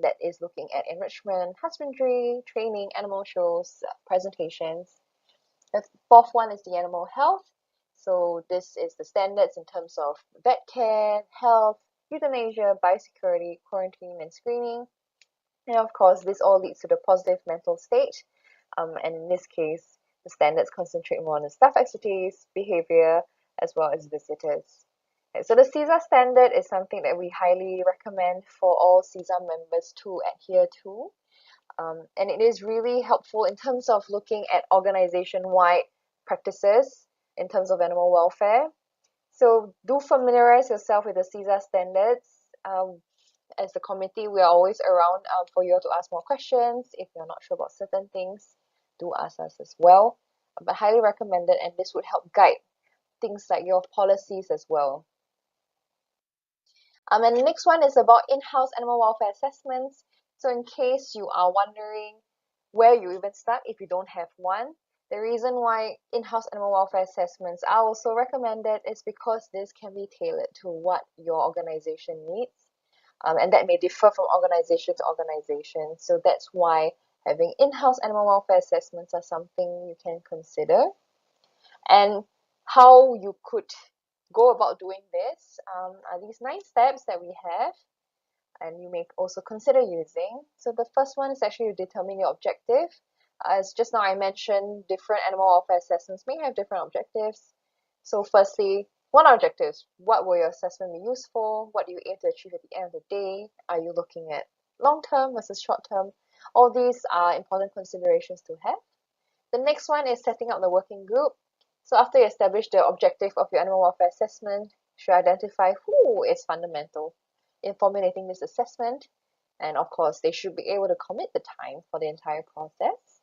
that is looking at enrichment, husbandry, training, animal shows, presentations. The fourth one is the animal health. So this is the standards in terms of vet care, health, euthanasia, biosecurity, quarantine, and screening. And of course, this all leads to the positive mental state. And in this case, the standards concentrate more on the staff activities, behavior, as well as visitors. So the SEAZA standard is something that we highly recommend for all SEAZA members to adhere to. And it is really helpful in terms of looking at organization-wide practices in terms of animal welfare. So do familiarize yourself with the SEAZA standards. As the committee, we are always around for you to ask more questions. If you're not sure about certain things, do ask us as well. But highly recommended, and this would help guide things like your policies as well. And the next one is about in-house animal welfare assessments. So in case you are wondering where you even start if you don't have one, the reason why in-house animal welfare assessments are also recommended is because this can be tailored to what your organization needs. And that may differ from organization to organization. So that's why having in-house animal welfare assessments are something you can consider. And how you could go about doing this are these 9 steps that we have, and you may also consider using. So the first one is actually to determine your objective. As just now I mentioned, different animal welfare assessments may have different objectives. So firstly, what are objectives? What will your assessment be used for? What do you aim to achieve at the end of the day? Are you looking at long-term versus short-term? All these are important considerations to have. The next one is setting up the working group. So after you establish the objective of your animal welfare assessment, you should identify who is fundamental in formulating this assessment. And of course, they should be able to commit the time for the entire process.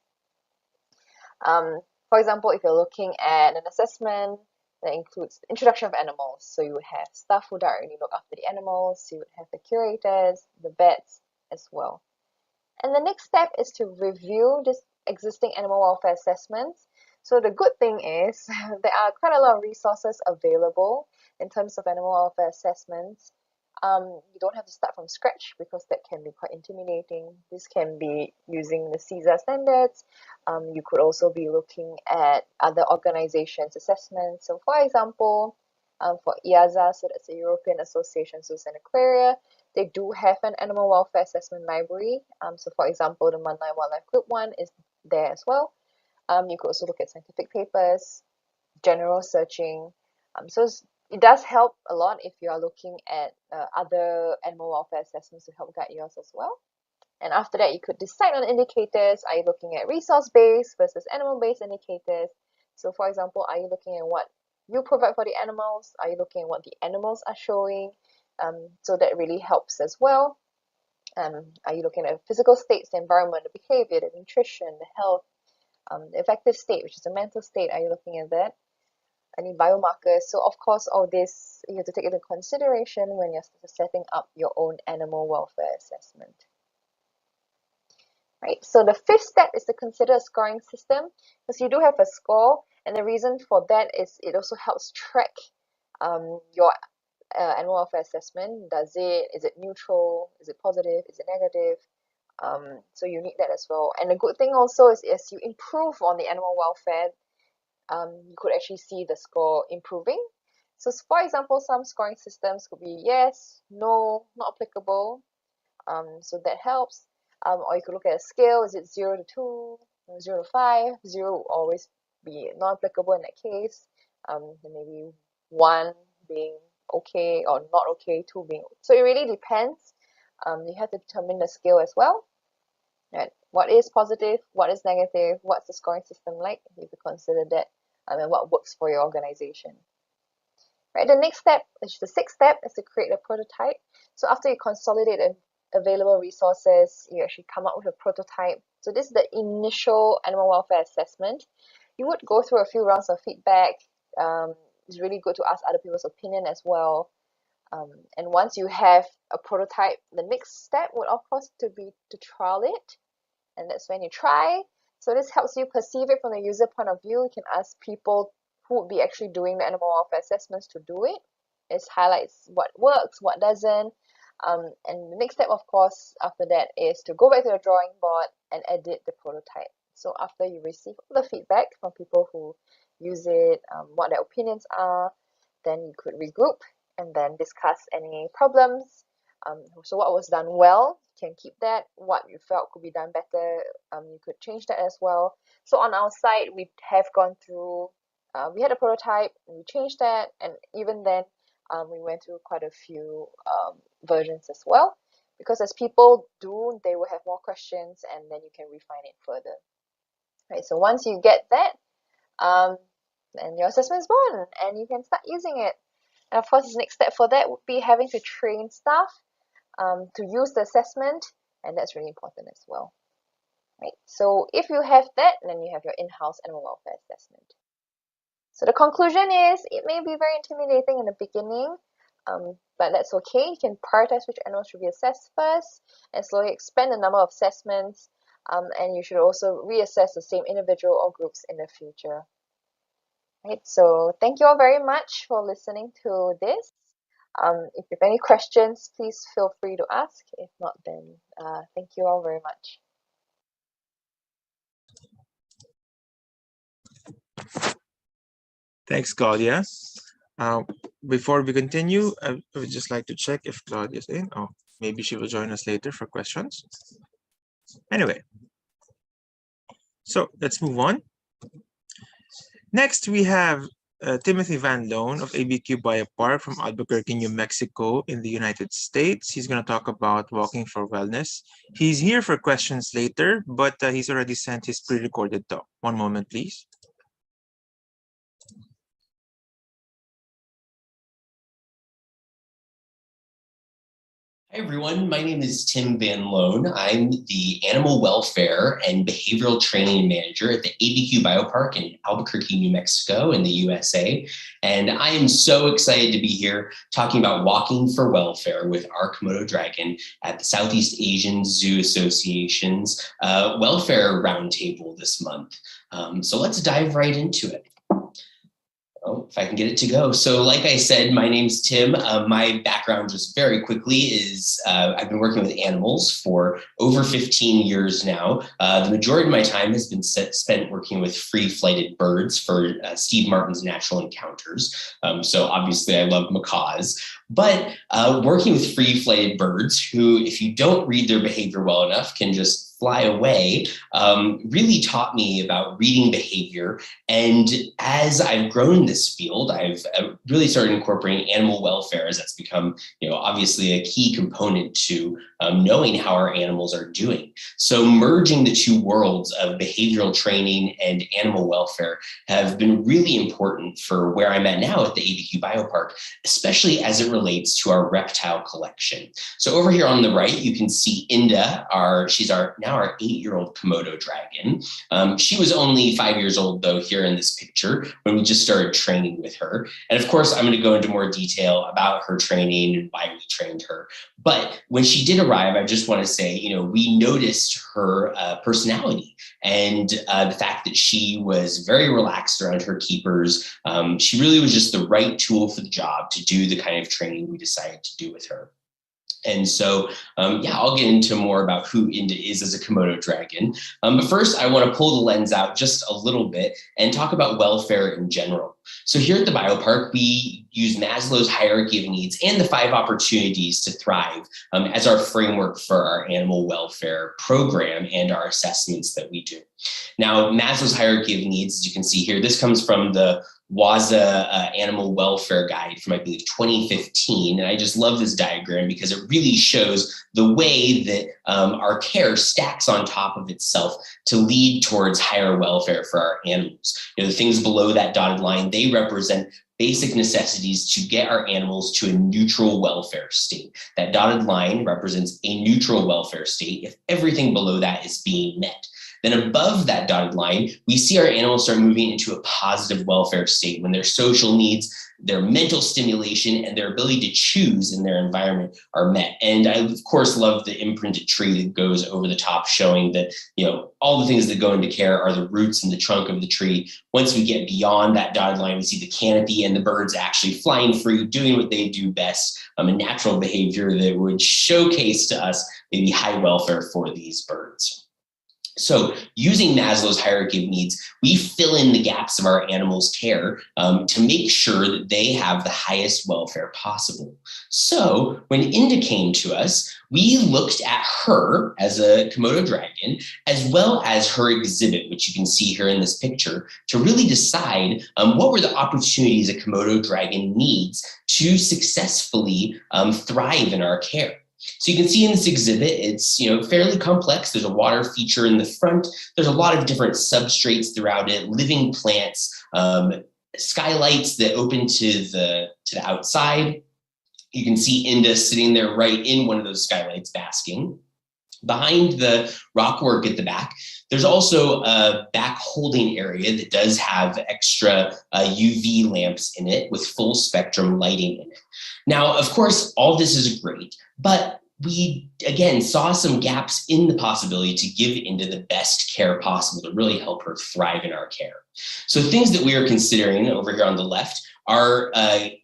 For example, if you're looking at an assessment that includes the introduction of animals, so you would have staff who directly look after the animals, you would have the curators, the vets as well. And the next step is to review this existing animal welfare assessments. So the good thing is there are quite a lot of resources available in terms of animal welfare assessments. You don't have to start from scratch because that can be quite intimidating. This can be using the SEAZA standards. You could also be looking at other organizations' assessments. So for example, for EAZA, so that's the European Association of Zoos and Aquaria, they do have an animal welfare assessment library. So for example, the Mandai Wildlife Group one is there as well. You could also look at scientific papers, general searching. So it does help a lot if you are looking at other animal welfare assessments to help guide yours as well. And after that, you could decide on indicators. Are you looking at resource-based versus animal-based indicators? So for example, are you looking at what you provide for the animals? Are you looking at what the animals are showing? So that really helps as well. Are you looking at physical states, the environment, the behavior, the nutrition, the health, the affective state, which is the mental state? Are you looking at that? Any biomarkers? So of course, all this you have to take into consideration when you're setting up your own animal welfare assessment. Right. So the fifth step is to consider a scoring system, because you do have a score, and the reason for that is it also helps track your animal welfare assessment. Is it neutral? Is it positive? Is it negative? So you need that as well. And the good thing also is as you improve on the animal welfare, you could actually see the score improving. So for example, some scoring systems could be yes, no, not applicable. So that helps. Or you could look at a scale. Is it 0 to 2, 0 to 5? 0 will always be not applicable in that case. Then maybe 1 being okay or not okay, 2 being. So it really depends. You have to determine the scale as well. Right. What is positive? What is negative? What's the scoring system like? You could consider that, and what works for your organization. Right. The next step, which is the sixth step, is to create a prototype. So after you consolidate available resources, you actually come up with a prototype. So this is the initial animal welfare assessment. You would go through a few rounds of feedback. It's really good to ask other people's opinion as well. And once you have a prototype, the next step would of course be to trial it, and that's when you try. So this helps you perceive it from the user point of view. You can ask people who would be actually doing the animal welfare assessments to do it. It highlights what works, what doesn't. And the next step, of course, after that is to go back to the drawing board and edit the prototype. So after you receive all the feedback from people who use it, what their opinions are, then you could regroup and then discuss any problems. So what was done well, you can keep that. What you felt could be done better, you could change that as well. So on our side, we have gone through, we had a prototype, we changed that, and even then, we went through quite a few versions as well, because as people do, they will have more questions, and then you can refine it further. Right. So once you get that, then your assessment is born, and you can start using it. And of course, the next step for that would be having to train staff to use the assessment, and that's really important as well. Right. So if you have that, then you have your in-house animal welfare assessment. So the conclusion is it may be very intimidating in the beginning, but that's okay. You can prioritize which animals should be assessed first and slowly expand the number of assessments, and you should also reassess the same individual or groups in the future. Right, so thank you all very much for listening to this. If you have any questions, please feel free to ask. If not, then thank you all very much. Thanks, Claudia. Before we continue, I would just like to check if Claudia's in. Oh, maybe she will join us later for questions. Anyway, so let's move on. Next, we have Timothy Van Loan of ABQ Biopark from Albuquerque, New Mexico in the United States. He's going to talk about walking for wellness. He's here for questions later, but he's already sent his pre-recorded talk. One moment, please. Hi, everyone. My name is Tim Van Loan. I'm the Animal Welfare and Behavioral Training Manager at the ABQ Biopark in Albuquerque, New Mexico in the USA. And I am so excited to be here talking about walking for welfare with our Komodo dragon at the Southeast Asian Zoo Association's Welfare Roundtable this month. So let's dive right into it. Oh, if I can get it to go. So like I said, my name's Tim. My background just very quickly is I've been working with animals for over 15 years now. The majority of my time has been spent working with free-flighted birds for Steve Martin's Natural Encounters. So obviously I love macaws, but working with free-flighted birds who, if you don't read their behavior well enough, can just fly away, really taught me about reading behavior. And as I've grown in this field, I've really started incorporating animal welfare, as that's become, obviously a key component to knowing how our animals are doing. So merging the two worlds of behavioral training and animal welfare have been really important for where I'm at now at the ABQ Biopark, especially as it relates to our reptile collection. So over here on the right, you can see Inda, she's our 8-year-old Komodo dragon. She was only 5 years old though here in this picture when we just started training with her. And of course, I'm going to go into more detail about her training and why we trained her. But when she did arrive, I just want to say, we noticed her personality and the fact that she was very relaxed around her keepers. She really was just the right tool for the job to do the kind of training we decided to do with her. And so, I'll get into more about who Inda is as a Komodo dragon. But first, I want to pull the lens out just a little bit and talk about welfare in general. So here at the Biopark, we use Maslow's hierarchy of needs and the 5 opportunities to thrive as our framework for our animal welfare program and our assessments that we do. Now, Maslow's hierarchy of needs, as you can see here, this comes from the SEAZA Animal Welfare Guide from, I believe, 2015. And I just love this diagram because it really shows the way that our care stacks on top of itself to lead towards higher welfare for our animals. The things below that dotted line, they represent basic necessities to get our animals to a neutral welfare state. That dotted line represents a neutral welfare state if everything below that is being met. Then above that dotted line, we see our animals start moving into a positive welfare state when their social needs, their mental stimulation, and their ability to choose in their environment are met. And I, of course, love the imprinted tree that goes over the top, showing that, all the things that go into care are the roots and the trunk of the tree. Once we get beyond that dotted line, we see the canopy and the birds actually flying free, doing what they do best, a natural behavior that would showcase to us maybe high welfare for these birds. So using Maslow's hierarchy of needs, we fill in the gaps of our animals' care to make sure that they have the highest welfare possible. So when Inda came to us, we looked at her as a Komodo dragon, as well as her exhibit, which you can see here in this picture, to really decide what were the opportunities a Komodo dragon needs to successfully thrive in our care. So you can see in this exhibit, it's fairly complex. There's a water feature in the front. There's a lot of different substrates throughout it, living plants, skylights that open to the outside. You can see Inda sitting there right in one of those skylights basking. Behind the rockwork at the back, there's also a back holding area that does have extra UV lamps in it with full spectrum lighting in it. Now, of course, all this is great, but we, again, saw some gaps in the possibility to give Inda the best care possible to really help her thrive in our care. So things that we are considering over here on the left are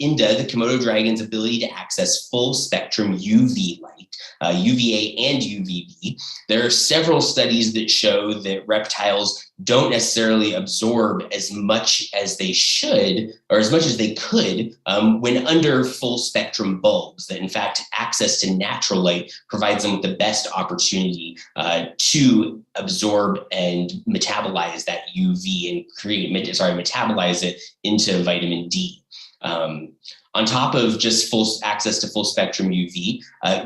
Inda, the Komodo dragon's ability to access full spectrum UV light, UVA and UVB. There are several studies that show that reptiles don't necessarily absorb as much as they should or as much as they could when under full spectrum bulbs, that in fact access to natural light provides them with the best opportunity to absorb and metabolize that UV and metabolize it into vitamin D. On top of just full access to full spectrum UV,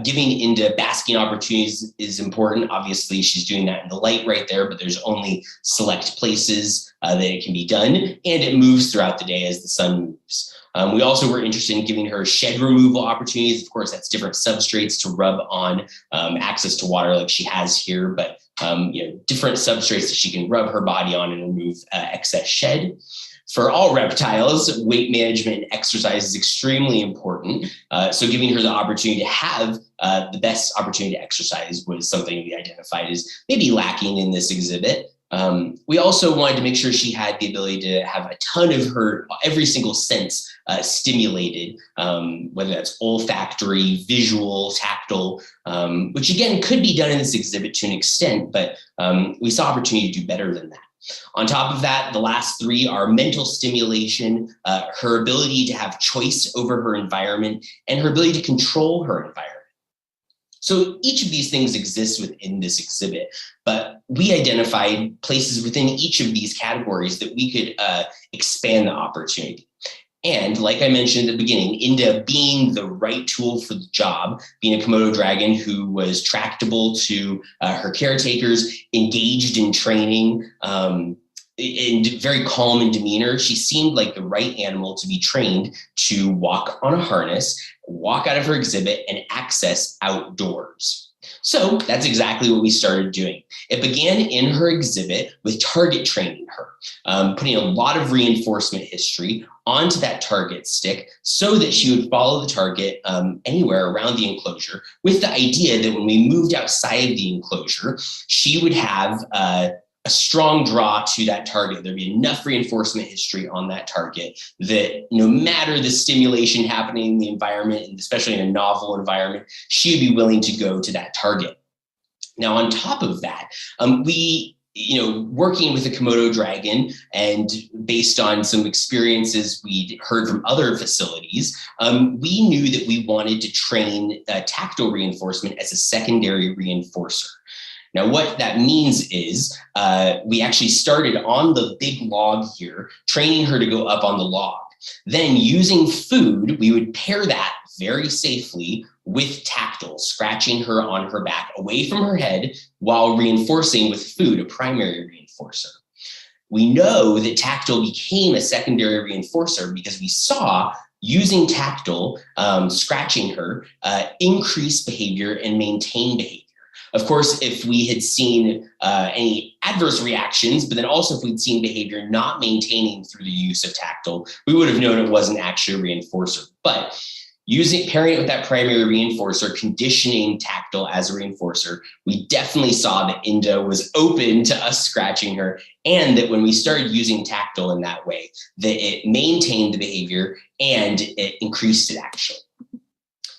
giving Inda basking opportunities is important. Obviously, she's doing that in the light right there, but there's only select places that it can be done, and it moves throughout the day as the sun moves. We also were interested in giving her shed removal opportunities. Of course, that's different substrates to rub on, access to water like she has here, but different substrates that she can rub her body on and remove excess shed. For all reptiles, weight management and exercise is extremely important. So giving her the opportunity to have the best opportunity to exercise was something we identified as maybe lacking in this exhibit. We also wanted to make sure she had the ability to have a ton of her, every single sense stimulated, whether that's olfactory, visual, tactile, which again could be done in this exhibit to an extent, but we saw opportunity to do better than that. On top of that, the last three are mental stimulation, her ability to have choice over her environment, and her ability to control her environment. So each of these things exists within this exhibit, but we identified places within each of these categories that we could expand the opportunity. And like I mentioned at the beginning, Inda being the right tool for the job, being a Komodo dragon who was tractable to her caretakers, engaged in training, and very calm in demeanor, she seemed like the right animal to be trained to walk on a harness, walk out of her exhibit, and access outdoors. So that's exactly what we started doing. It began in her exhibit with target training her, putting a lot of reinforcement history onto that target stick so that she would follow the target anywhere around the enclosure, with the idea that when we moved outside the enclosure, she would have a strong draw to that target. There'd be enough reinforcement history on that target that no matter the stimulation happening in the environment, and especially in a novel environment, she'd be willing to go to that target. Now, on top of that, we, working with a Komodo dragon and based on some experiences we'd heard from other facilities, we knew that we wanted to train tactile reinforcement as a secondary reinforcer. Now, what that means is we actually started on the big log here, training her to go up on the log. Then using food, we would pair that very safely with tactile, scratching her on her back away from her head while reinforcing with food, a primary reinforcer. We know that tactile became a secondary reinforcer because we saw using tactile, scratching her, increase behavior and maintain behavior. Of course, if we had seen any adverse reactions, but then also if we'd seen behavior not maintaining through the use of tactile, we would have known it wasn't actually a reinforcer. But pairing it with that primary reinforcer, conditioning tactile as a reinforcer, we definitely saw that Inda was open to us scratching her, and that when we started using tactile in that way, that it maintained the behavior and it increased it actually.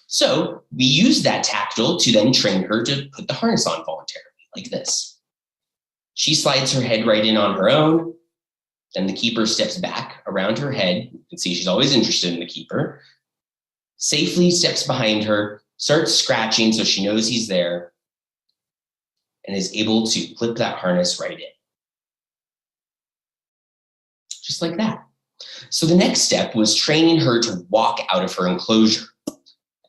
So we used that tactile to then train her to put the harness on voluntarily, like this. She slides her head right in on her own. Then the keeper steps back around her head. You can see she's always interested in the keeper. Safely steps behind her, starts scratching so she knows he's there, and is able to clip that harness right in. Just like that. So the next step was training her to walk out of her enclosure.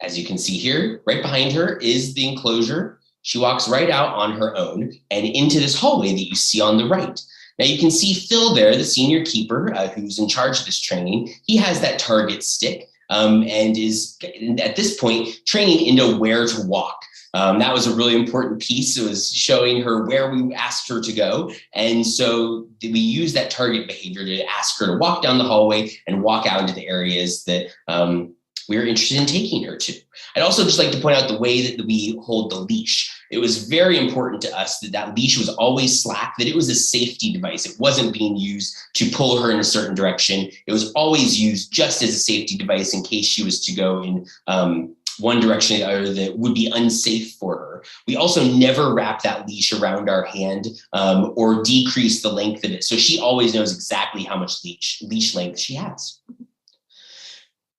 As you can see here, right behind her is the enclosure. She walks right out on her own and into this hallway that you see on the right. Now you can see Phil there, the senior keeper who's in charge of this training. He has that target stick and is at this point training into where to walk. That was a really important piece. It was showing her where we asked her to go. And so we used that target behavior to ask her to walk down the hallway and walk out into the areas that we were interested in taking her to. I'd also just like to point out the way that we hold the leash. It was very important to us that that leash was always slack, that it was a safety device. It wasn't being used to pull her in a certain direction. It was always used just as a safety device in case she was to go in one direction or the other that would be unsafe for her. We also never wrap that leash around our hand or decrease the length of it. So she always knows exactly how much leash length she has.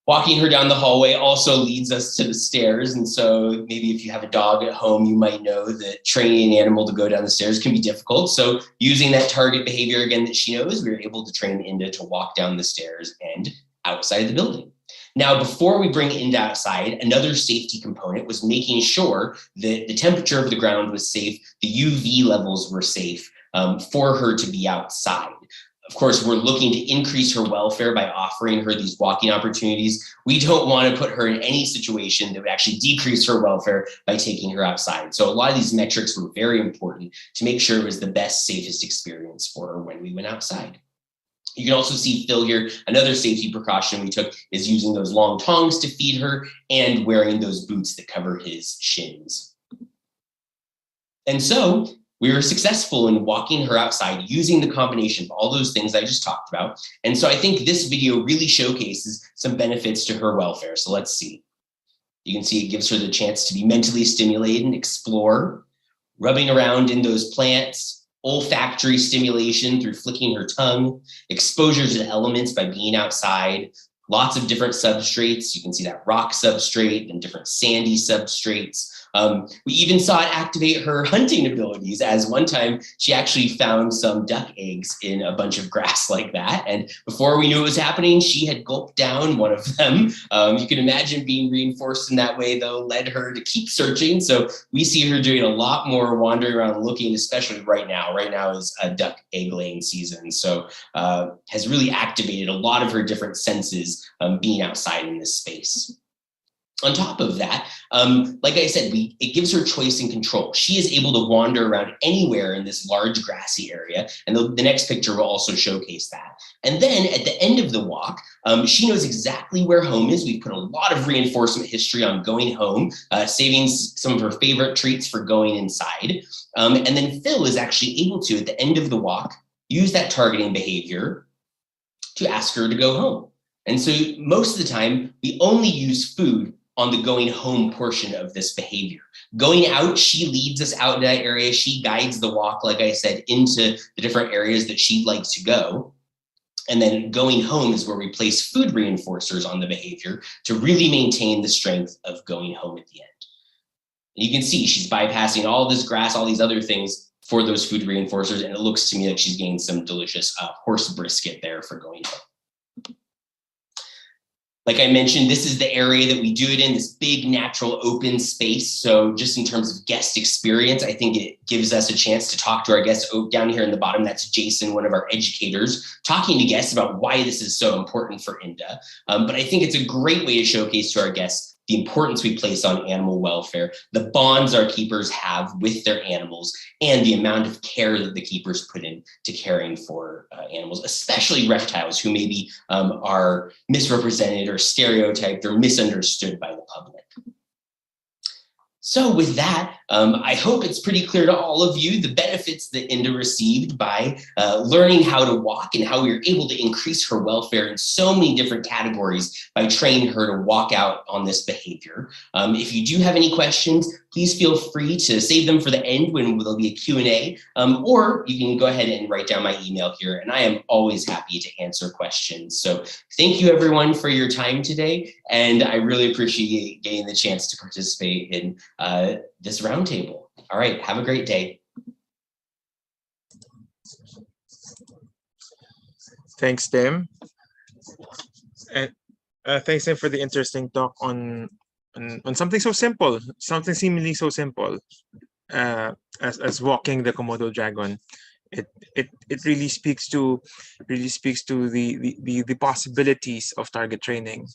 Walking her down the hallway also leads us to the stairs. And so maybe if you have a dog at home, you might know that training an animal to go down the stairs can be difficult. So using that target behavior again that she knows, we were able to train Inda to walk down the stairs and outside the building. Now, before we bring Inda outside, another safety component was making sure that the temperature of the ground was safe, the UV levels were safe for her to be outside. Of course, we're looking to increase her welfare by offering her these walking opportunities. We don't want to put her in any situation that would actually decrease her welfare by taking her outside. So a lot of these metrics were very important to make sure it was the best, safest experience for her when we went outside. You can also see Phil here. Another safety precaution we took is using those long tongs to feed her and wearing those boots that cover his shins. And so we were successful in walking her outside using the combination of all those things I just talked about. And so I think this video really showcases some benefits to her welfare. So let's see. You can see it gives her the chance to be mentally stimulated and explore, rubbing around in those plants, olfactory stimulation through flicking her tongue, exposure to the elements by being outside, lots of different substrates. You can see that rock substrate and different sandy substrates. We even saw it activate her hunting abilities, as one time she actually found some duck eggs in a bunch of grass like that. And before we knew it was happening, she had gulped down one of them. You can imagine being reinforced in that way, though, led her to keep searching. So we see her doing a lot more wandering around looking, especially right now. Right now is a duck egg laying season. So has really activated a lot of her different senses being outside in this space. On top of that, like I said, it gives her choice and control. She is able to wander around anywhere in this large grassy area, and the next picture will also showcase that. And then at the end of the walk, she knows exactly where home is. We put a lot of reinforcement history on going home, saving some of her favorite treats for going inside. And then Phil is actually able to, at the end of the walk, use that targeting behavior to ask her to go home. And so most of the time, we only use food on the going home portion of this behavior. Going out, she leads us out in that area. She guides the walk, like I said, into the different areas that she'd like to go. And then going home is where we place food reinforcers on the behavior to really maintain the strength of going home at the end. And you can see she's bypassing all this grass, all these other things for those food reinforcers. And it looks to me like she's getting some delicious horse brisket there for going home. Like I mentioned, this is the area that we do it in, this big natural open space. So just in terms of guest experience, I think it gives us a chance to talk to our guests. Down here in the bottom, that's Jason, one of our educators, talking to guests about why this is so important for INDA. But I think it's a great way to showcase to our guests the importance we place on animal welfare, the bonds our keepers have with their animals, and the amount of care that the keepers put in to caring for animals, especially reptiles who maybe are misrepresented or stereotyped or misunderstood by the public. So with that, I hope it's pretty clear to all of you the benefits that INDA received by learning how to walk and how we were able to increase her welfare in so many different categories by training her to walk out on this behavior. If you do have any questions, please feel free to save them for the end when there'll be a Q&A, or you can go ahead and write down my email here, and I am always happy to answer questions. So thank you everyone for your time today, and I really appreciate getting the chance to participate in this roundtable. All right, have a great day. Thanks, Tim. And thanks, Tim, for the interesting talk on something so simple, something seemingly so simple as walking the Komodo dragon. It really speaks to the possibilities of target training.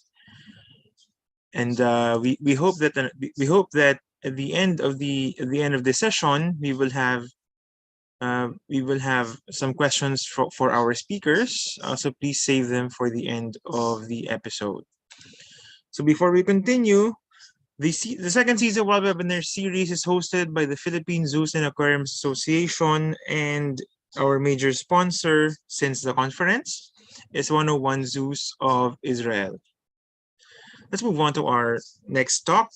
And we hope that at the end of the session we will have some questions for our speakers. So please save them for the end of the episode. So before we continue, the second SEAZA Wild Webinar Series is hosted by the Philippine Zoos and Aquariums Association, and our major sponsor since the conference is 101 Zoos of Israel. Let's move on to our next talk.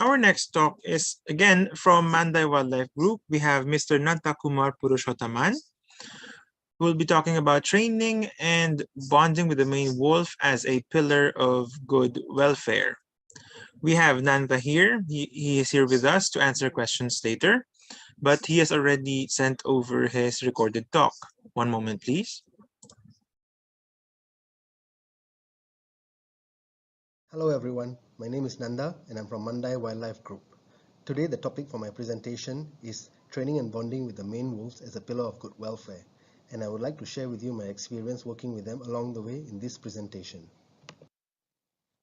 Our next talk is again from Mandai Wildlife Group. We have Mr. Nanta Kumar Purushottaman, who will be talking about training and bonding with the Maine wolf as a pillar of good welfare. We have Nanta here. He is here with us to answer questions later, but he has already sent over his recorded talk. One moment, please. Hello everyone, my name is Nanda and I'm from Mandai Wildlife Group. Today the topic for my presentation is training and bonding with the Maine wolves as a pillar of good welfare, and I would like to share with you my experience working with them along the way in this presentation.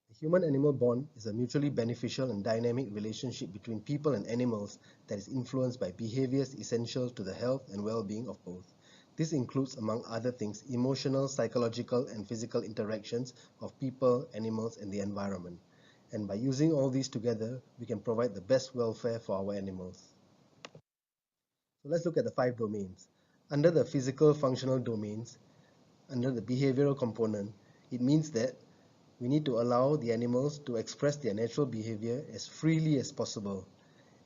The human-animal bond is a mutually beneficial and dynamic relationship between people and animals that is influenced by behaviors essential to the health and well-being of both. This includes, among other things, emotional, psychological, and physical interactions of people, animals, and the environment. And by using all these together, we can provide the best welfare for our animals. So let's look at the 5 domains. Under the physical functional domains, under the behavioral component, it means that we need to allow the animals to express their natural behavior as freely as possible.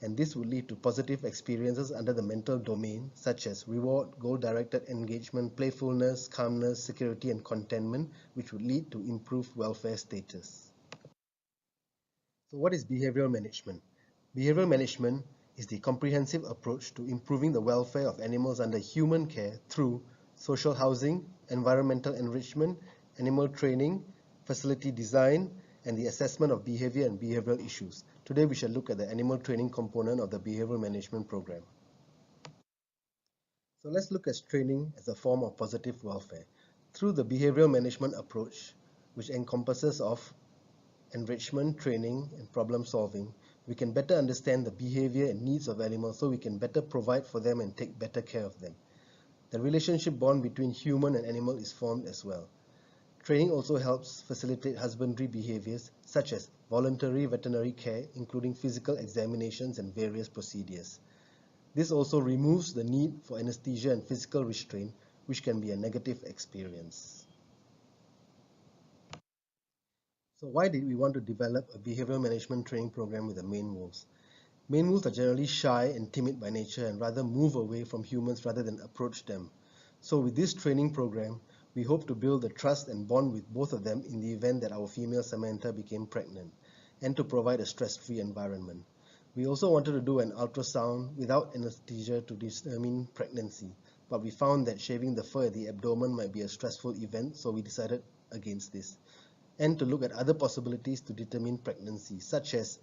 And this will lead to positive experiences under the mental domain, such as reward, goal-directed engagement, playfulness, calmness, security, and contentment, which would lead to improved welfare status. So what is behavioral management? Behavioral management is the comprehensive approach to improving the welfare of animals under human care through social housing, environmental enrichment, animal training, facility design, and the assessment of behavior and behavioral issues. Today we shall look at the animal training component of the behavioral management program. So let's look at training as a form of positive welfare. Through the behavioral management approach, which encompasses of enrichment, training, and problem solving, we can better understand the behavior and needs of animals so we can better provide for them and take better care of them. The relationship bond between human and animal is formed as well. Training also helps facilitate husbandry behaviors such as voluntary veterinary care, including physical examinations and various procedures. This also removes the need for anesthesia and physical restraint, which can be a negative experience. So why did we want to develop a behavioral management training program with the Maine wolves? Maine wolves are generally shy and timid by nature and rather move away from humans rather than approach them. So with this training program, we hope to build the trust and bond with both of them in the event that our female Samantha became pregnant, and to provide a stress-free environment. We also wanted to do an ultrasound without anesthesia to determine pregnancy, but we found that shaving the fur at the abdomen might be a stressful event, so we decided against this. And to look at other possibilities to determine pregnancy, such as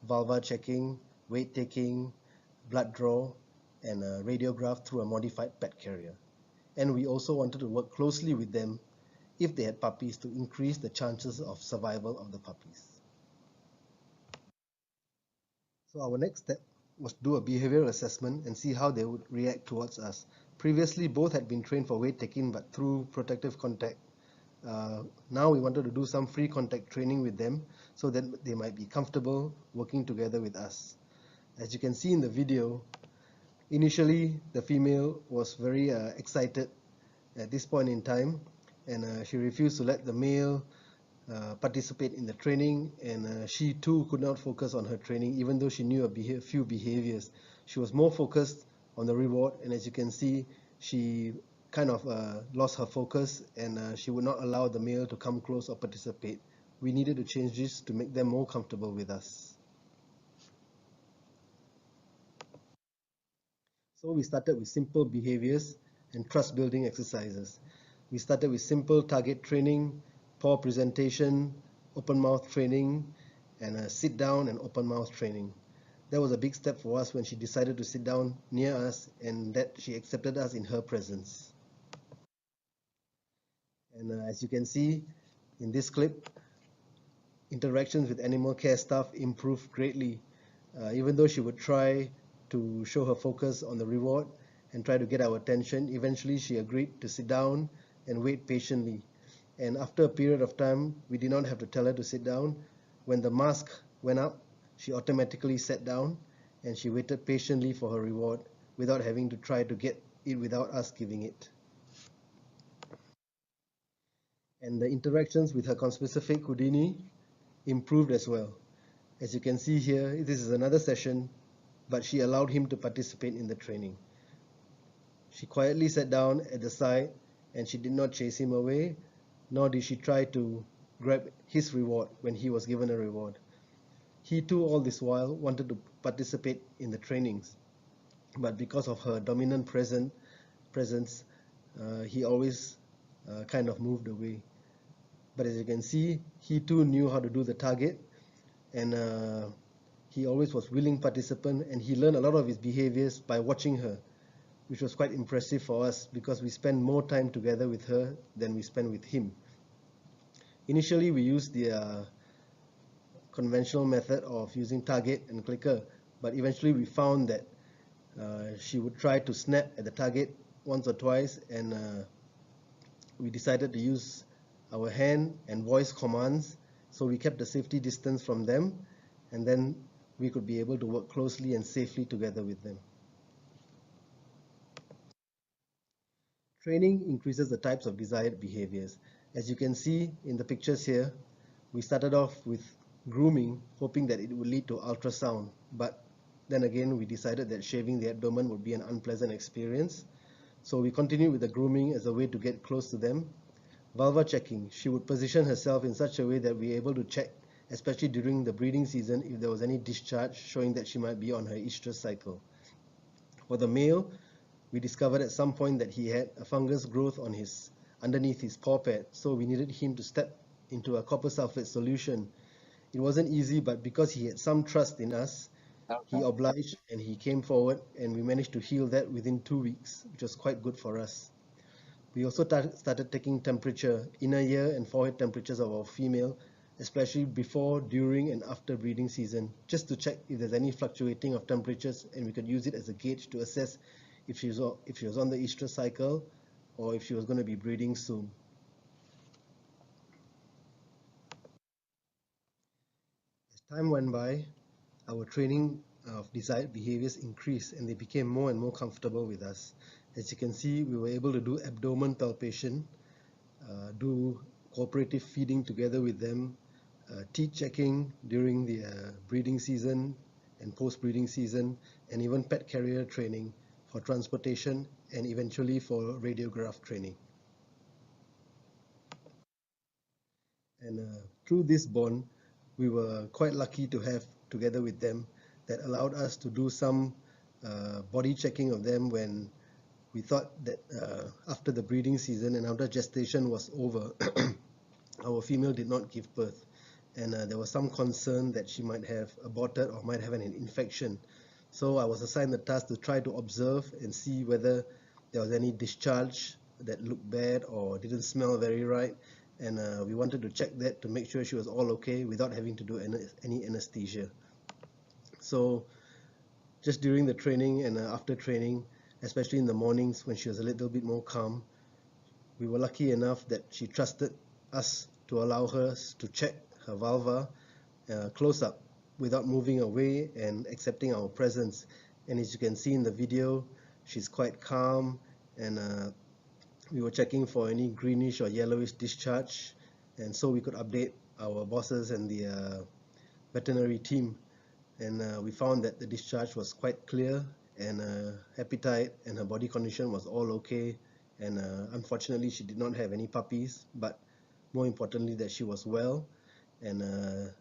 vulva checking, weight taking, blood draw, and a radiograph through a modified pet carrier. And we also wanted to work closely with them if they had puppies to increase the chances of survival of the puppies. So our next step was to do a behavioral assessment and see how they would react towards us. Previously, both had been trained for weight taking, but through protective contact. Now we wanted to do some free contact training with them so that they might be comfortable working together with us. As you can see in the video, initially the female was very excited at this point in time, and she refused to let the male participate in the training, and she too could not focus on her training even though she knew a few behaviors. She was more focused on the reward, and as you can see, she kind of lost her focus, and she would not allow the male to come close or participate. We needed to change this to make them more comfortable with us. So we started with simple behaviors and trust building exercises. We started with simple target training, paw presentation, open mouth training, and sit down and open mouth training. That was a big step for us when she decided to sit down near us and that she accepted us in her presence. And as you can see in this clip, interactions with animal care staff improved greatly. Even though she would try to show her focus on the reward and try to get our attention, eventually she agreed to sit down and wait patiently. And after a period of time, we did not have to tell her to sit down. When the mask went up, she automatically sat down and she waited patiently for her reward without having to try to get it without us giving it. And the interactions with her conspecific Houdini improved as well. As you can see here, this is another session, but she allowed him to participate in the training. She quietly sat down at the side and she did not chase him away, nor did she try to grab his reward when he was given a reward. He too all this while wanted to participate in the trainings, but because of her dominant presence, he always kind of moved away. But as you can see, he too knew how to do the target, and he always was willing participant, and he learned a lot of his behaviors by watching her, which was quite impressive for us because we spent more time together with her than we spent with him. Initially, we used the conventional method of using target and clicker, but eventually we found that she would try to snap at the target once or twice, and we decided to use our hand and voice commands, so we kept the safety distance from them, and then we could be able to work closely and safely together with them. Training increases the types of desired behaviors. As you can see in the pictures here, we started off with grooming, hoping that it would lead to ultrasound, but then again we decided that shaving the abdomen would be an unpleasant experience. So we continued with the grooming as a way to get close to them. Vulva checking, she would position herself in such a way that we were able to check, especially during the breeding season, if there was any discharge showing that she might be on her estrous cycle. For the male, we discovered at some point that he had a fungus growth on underneath his paw pad, so we needed him to step into a copper sulfate solution. It wasn't easy, but because he had some trust in us, he obliged and he came forward, and we managed to heal that within 2 weeks, which was quite good for us. We also started taking temperature, inner ear and forehead temperatures of our female, especially before, during, and after breeding season, just to check if there's any fluctuating of temperatures, and we could use it as a gauge to assess if she was on the estrous cycle or if she was going to be breeding soon. As time went by, our training of desired behaviors increased and they became more and more comfortable with us. As you can see, we were able to do abdomen palpation, do cooperative feeding together with them, teat checking during the breeding season and post-breeding season, and even pet carrier training for transportation and eventually for radiograph training. And through this bond, we were quite lucky to have together with them that allowed us to do some body checking of them when we thought that after the breeding season and after gestation was over, our female did not give birth. And there was some concern that she might have aborted or might have an infection. So I was assigned the task to try to observe and see whether there was any discharge that looked bad or didn't smell very right. And we wanted to check that to make sure she was all okay without having to do any anesthesia. So just during the training and after training, especially in the mornings when she was a little bit more calm, we were lucky enough that she trusted us to allow her to check her vulva close up without moving away and accepting our presence. And as you can see in the video, she's quite calm, and we were checking for any greenish or yellowish discharge, and so we could update our bosses and the veterinary team. And we found that the discharge was quite clear, and appetite and her body condition was all okay. And unfortunately, she did not have any puppies, but more importantly, that she was well, and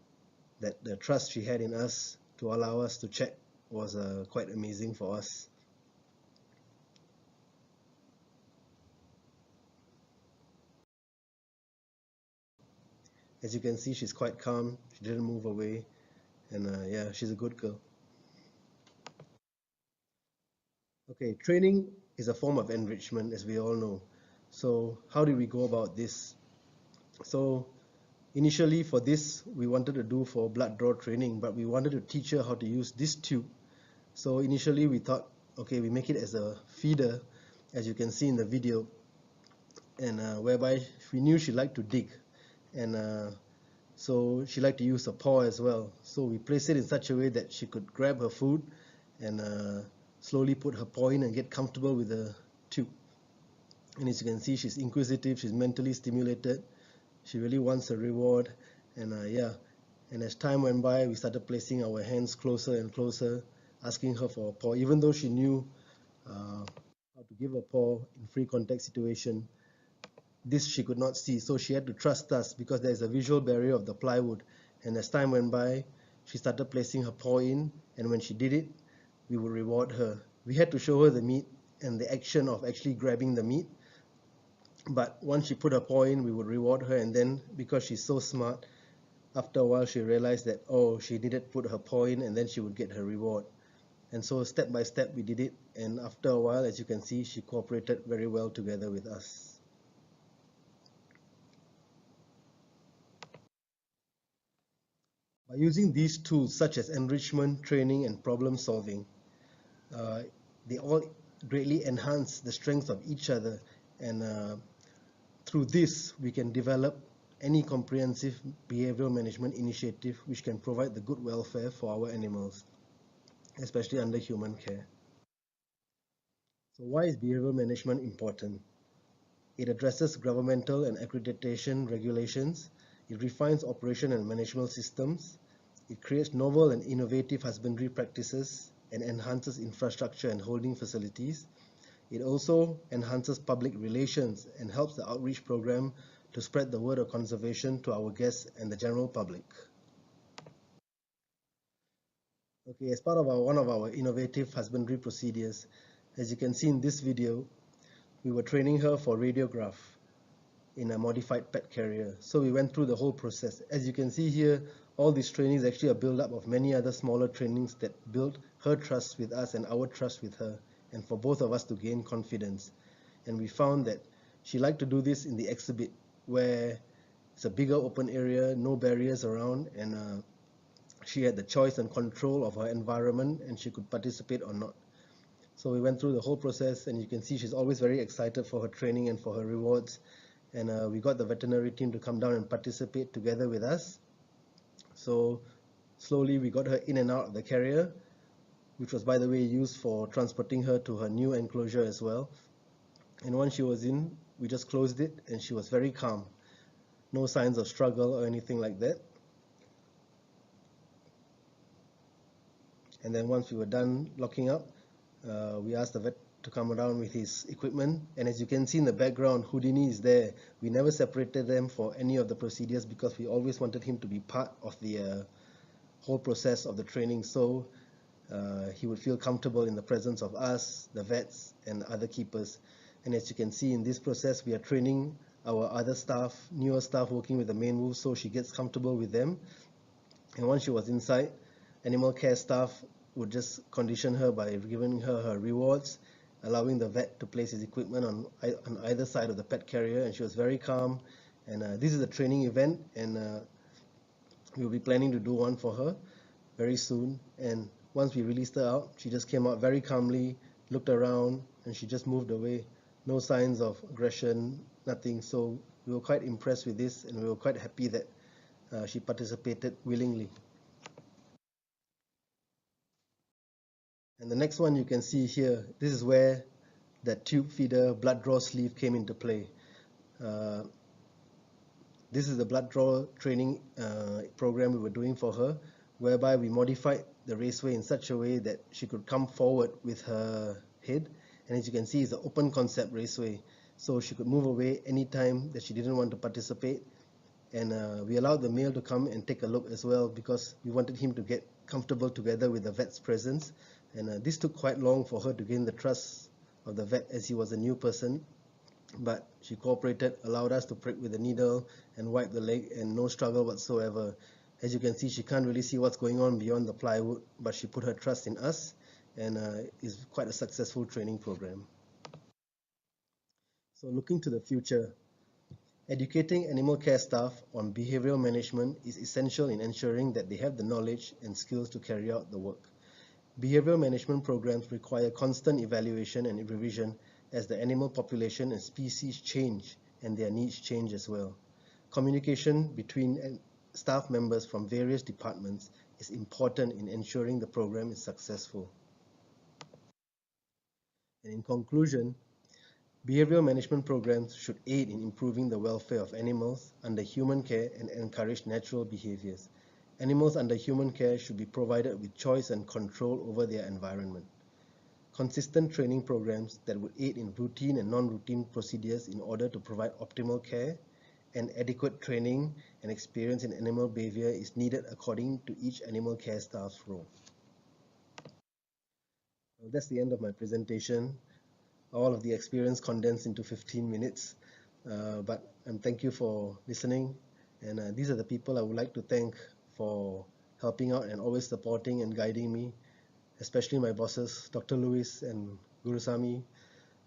that the trust she had in us to allow us to check was quite amazing for us. As you can see, she's quite calm, she didn't move away, and yeah, she's a good girl. Okay, training is a form of enrichment, as we all know. So how do we go about this? So initially for this, we wanted to do for blood draw training, but we wanted to teach her how to use this tube. So initially we thought, okay, we make it as a feeder, as you can see in the video, and whereby we knew she liked to dig, and so she liked to use her paw as well. So we placed it in such a way that she could grab her food and slowly put her paw in and get comfortable with the tube. And as you can see, she's inquisitive, she's mentally stimulated, she really wants a reward, and yeah. And as time went by, we started placing our hands closer and closer, asking her for a paw, even though she knew how to give a paw in free contact situation. This she could not see, so she had to trust us because there is a visual barrier of the plywood. And as time went by, she started placing her paw in, and when she did it, we would reward her. We had to show her the meat and the action of actually grabbing the meat, but once she put her paw in, we would reward her. And then, because she's so smart, after a while she realized that, oh, she needed to put her paw in and then she would get her reward. And so step by step we did it, and after a while, as you can see, she cooperated very well together with us. By using these tools such as enrichment, training, and problem solving, they all greatly enhance the strengths of each other, and through this we can develop any comprehensive behavioral management initiative which can provide the good welfare for our animals, especially under human care. So why is behavioral management important? It addresses governmental and accreditation regulations. It refines operation and management systems. It creates novel and innovative husbandry practices and enhances infrastructure and holding facilities. It also enhances public relations and helps the outreach program to spread the word of conservation to our guests and the general public. Okay, as part of one of our innovative husbandry procedures, as you can see in this video, we were training her for radiograph in a modified pet carrier. So we went through the whole process. As you can see here, all these trainings actually are built up of many other smaller trainings that built her trust with us and our trust with her, and for both of us to gain confidence. And we found that she liked to do this in the exhibit, where it's a bigger open area, no barriers around, and she had the choice and control of her environment, and she could participate or not. So we went through the whole process, and you can see she's always very excited for her training and for her rewards. And we got the veterinary team to come down and participate together with us. So slowly we got her in and out of the carrier, which was, by the way, used for transporting her to her new enclosure as well. And once she was in, we just closed it, and she was very calm. No signs of struggle or anything like that. And then once we were done locking up, we asked the vet to come around with his equipment. And as you can see in the background, Houdini is there. We never separated them for any of the procedures because we always wanted him to be part of the whole process of the training, so he would feel comfortable in the presence of us, the vets, and other keepers. And as you can see in this process, we are training our other staff, newer staff working with the main wolves, so she gets comfortable with them. And once she was inside, animal care staff would just condition her by giving her rewards, allowing the vet to place his equipment on either side of the pet carrier, and she was very calm. And this is a training event, and we'll be planning to do one for her very soon. And once we released her out, she just came out very calmly, looked around, and she just moved away. No signs of aggression, nothing. So we were quite impressed with this, and we were quite happy that she participated willingly. And the next one you can see here, this is where that tube feeder blood draw sleeve came into play. This is the blood draw training program we were doing for her, whereby we modified the raceway in such a way that she could come forward with her head. And as you can see, it's an open concept raceway, so she could move away anytime that she didn't want to participate. And we allowed the male to come and take a look as well, because we wanted him to get comfortable together with the vet's presence. And this took quite long for her to gain the trust of the vet, as he was a new person. But she cooperated, allowed us to prick with the needle and wipe the leg, and no struggle whatsoever. As you can see, she can't really see what's going on beyond the plywood, but she put her trust in us, and is quite a successful training program. So looking to the future, educating animal care staff on behavioral management is essential in ensuring that they have the knowledge and skills to carry out the work. Behavioral management programs require constant evaluation and revision as the animal population and species change and their needs change as well. Communication between staff members from various departments is important in ensuring the program is successful. And in conclusion, behavioral management programs should aid in improving the welfare of animals under human care and encourage natural behaviors. Animals under human care should be provided with choice and control over their environment. Consistent training programs that would aid in routine and non-routine procedures in order to provide optimal care, and adequate training and experience in animal behavior is needed according to each animal care staff's role. Well, that's the end of my presentation. All of the experience condensed into 15 minutes. But thank you for listening. And these are the people I would like to thank for helping out and always supporting and guiding me, especially my bosses, Dr. Lewis and Gurusamy.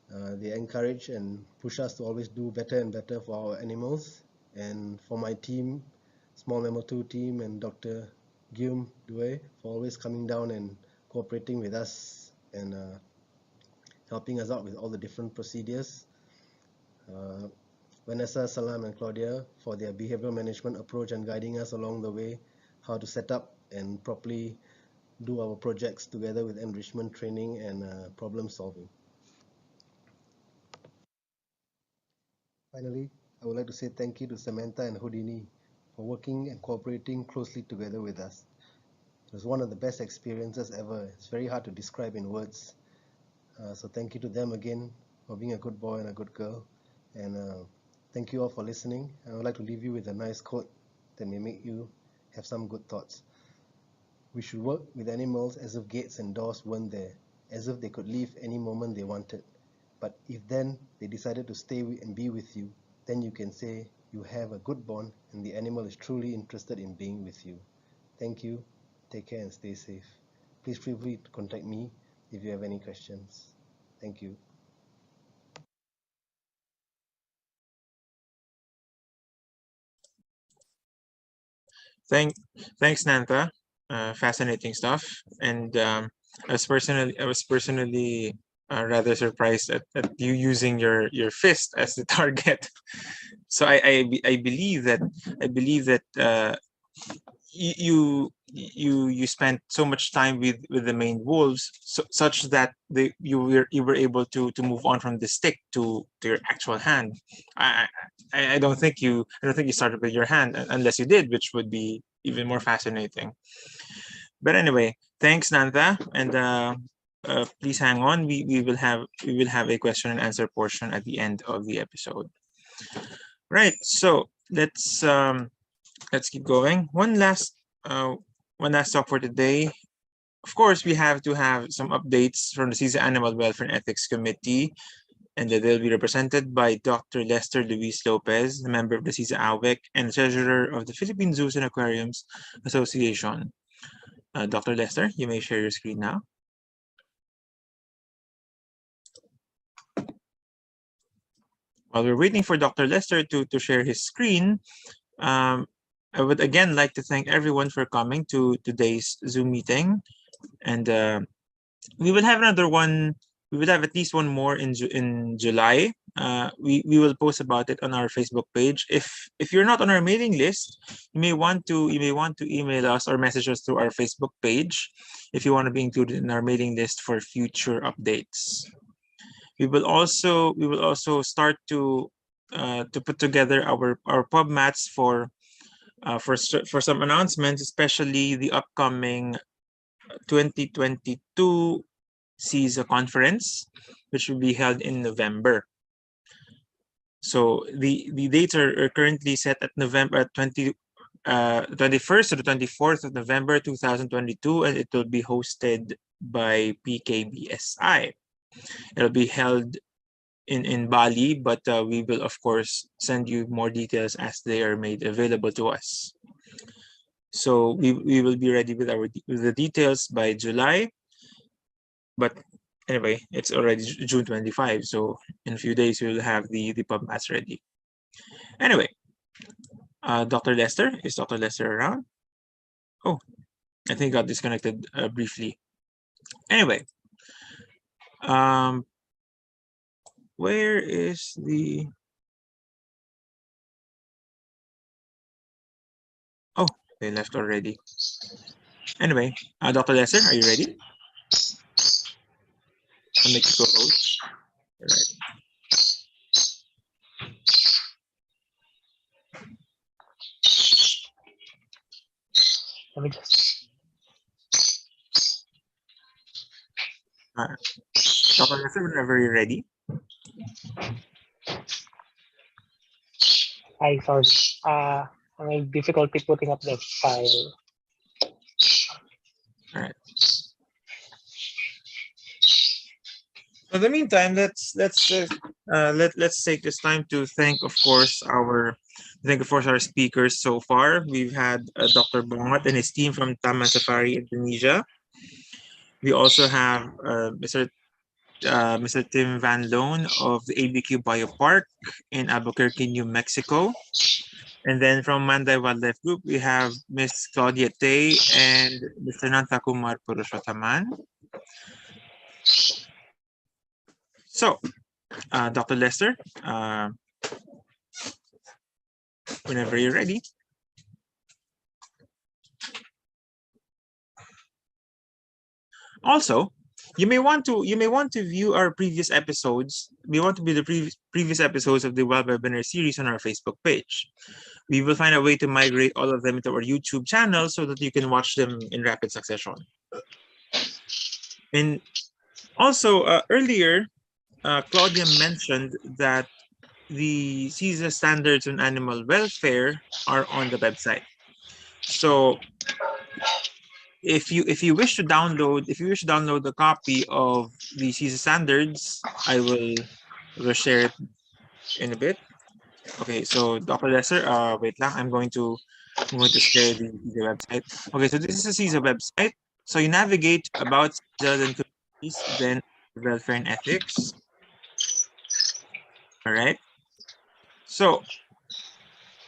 They encourage and push us to always do better and better for our animals. And for my team, Small Mammal 2 team, and Dr. Guillaume Douay for always coming down and cooperating with us and helping us out with all the different procedures. Vanessa, Salam, and Claudia for their behavioral management approach and guiding us along the way, how to set up and properly do our projects together with enrichment training and problem solving. Finally, I would like to say thank you to Samantha and Houdini for working and cooperating closely together with us. It was one of the best experiences ever. It's very hard to describe in words. So thank you to them again for being a good boy and a good girl. And thank you all for listening. I would like to leave you with a nice quote that may make you have some good thoughts. We should work with animals as if gates and doors weren't there, as if they could leave any moment they wanted. But if then they decided to stay and be with you, then you can say you have a good bond and the animal is truly interested in being with you. Thank you. Take care and stay safe. Please feel free to contact me if you have any questions. Thank you. Thanks, Nanta. Fascinating stuff. And I was personally rather surprised at you using your fist as the target. So I believe that you spent so much time with the main wolves, such that you were able to move on from the stick to your actual hand. I don't think you started with your hand unless you did, which would be even more fascinating. But anyway, thanks, Nanta, and please hang on. We will have a question and answer portion at the end of the episode. Right. So let's keep going. One last talk for today. Of course, we have to have some updates from the SEAZA Animal Welfare and Ethics Committee, and they'll be represented by Dr. Lester Luis Lopez, a member of the SEAZA AWEC and treasurer of the Philippine Zoos and Aquariums Association. Dr. Lester, you may share your screen now. While we're waiting for Dr. Lester to share his screen, I would again like to thank everyone for coming to today's Zoom meeting, and we will have another one. We will have at least one more in July. We will post about it on our Facebook page. If you're not on our mailing list, you may want to email us or message us through our Facebook page if you want to be included in our mailing list for future updates. We will also start to put together our pub mats for some announcements, especially the upcoming 2022 SEAZA conference, which will be held in November. So the dates are currently set at November 21st to the 24th of November 2022, and it will be hosted by PKBSI. It'll be held in Bali, but we will of course send you more details as they are made available to us. So we will be ready with the details by July. But anyway, it's already June 25, so in a few days we'll have the pub mats ready. Anyway, Dr. Lester, is Dr. Lester around? Oh, I think he got disconnected briefly. Anyway, where is the... Oh, they left already. Anyway, Dr. Lester, are you ready? I'll make you co-host. All right. Let me just. Dr. Lester, whenever you're ready. Hi, sorry. I have difficulty putting up the file. All right. In the meantime, let's take this time to thank, of course, our speakers so far. We've had Dr. Bongat and his team from Taman Safari, Indonesia. We also have Mr. Tim Van Loan of the ABQ Biopark in Albuquerque, New Mexico. And then from Manday Wildlife Group, we have Ms. Claudia Tay and Mr. Nantakumar Purushothaman. So, Dr. Lester, whenever you're ready. Also, You may want to view our previous episodes. We want to view the previous episodes of the web webinar series on our Facebook page. We will find a way to migrate all of them into our YouTube channel so that you can watch them in rapid succession. And also, earlier, Claudia mentioned that the SEAZA standards on animal welfare are on the website. So if you wish to download a copy of the SEAZA standards, I will share it in a bit. Okay, so Dr. Lesser, wait lang, I'm going to share the website. Okay, so this is a SEAZA website. So you navigate about SEAZA, then communities, then welfare and ethics. All right. So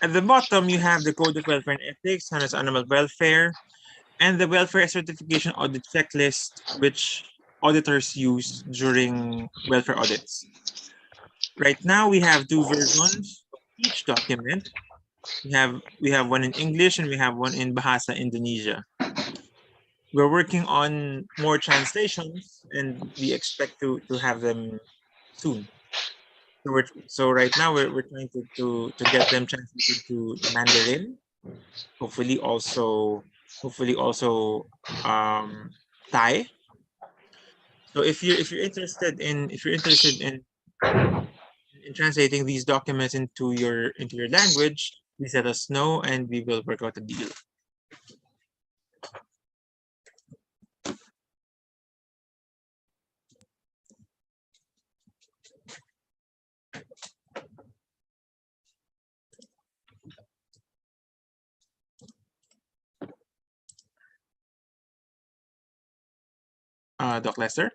at the bottom, you have the Code of Welfare and Ethics, known as Animal Welfare, and the Welfare Certification Audit Checklist, which auditors use during welfare audits. Right now, we have two versions of each document. We have one in English and we have one in Bahasa Indonesia. We're working on more translations and we expect to have them soon. So right now we're trying to get them translated to Mandarin, hopefully also Thai. So if you're interested in translating these documents into your language, please let us know and we will work out a deal. Doc Lester?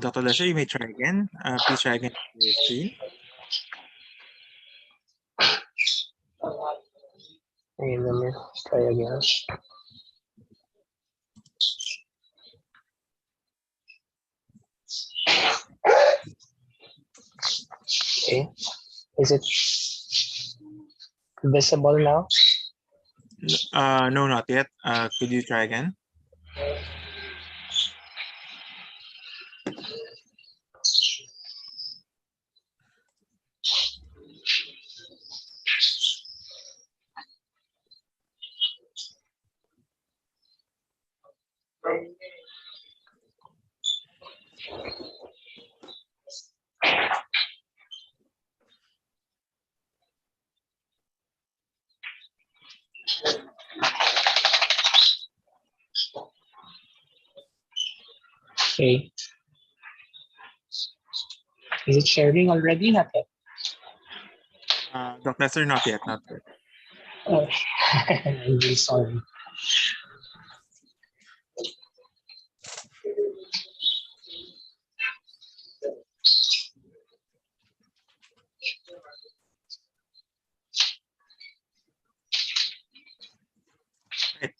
Dr. Lester, you may try again. Please try again on your screen. Okay, let me try again. Okay, is it visible now? No, not yet. Could you try again? Okay. Is it sharing already? Not yet. Dr. Lester, not yet, not yet. Oh, I'm really sorry. Right.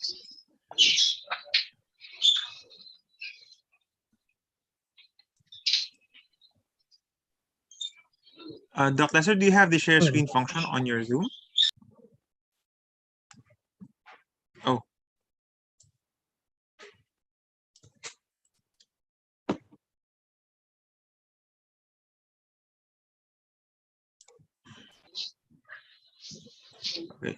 Dr. Lester, do you have the share screen function on your Zoom? Oh. Okay.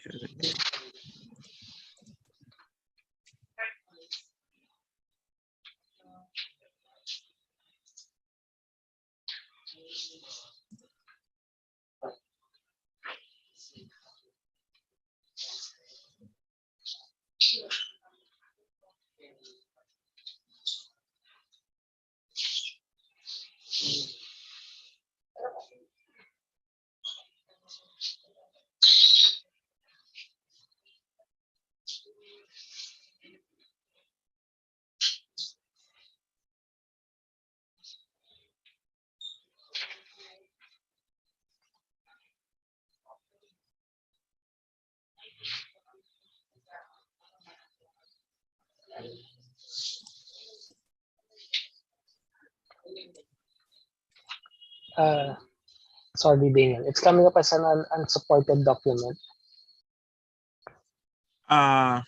Sorry, Daniel. It's coming up as an unsupported document. Are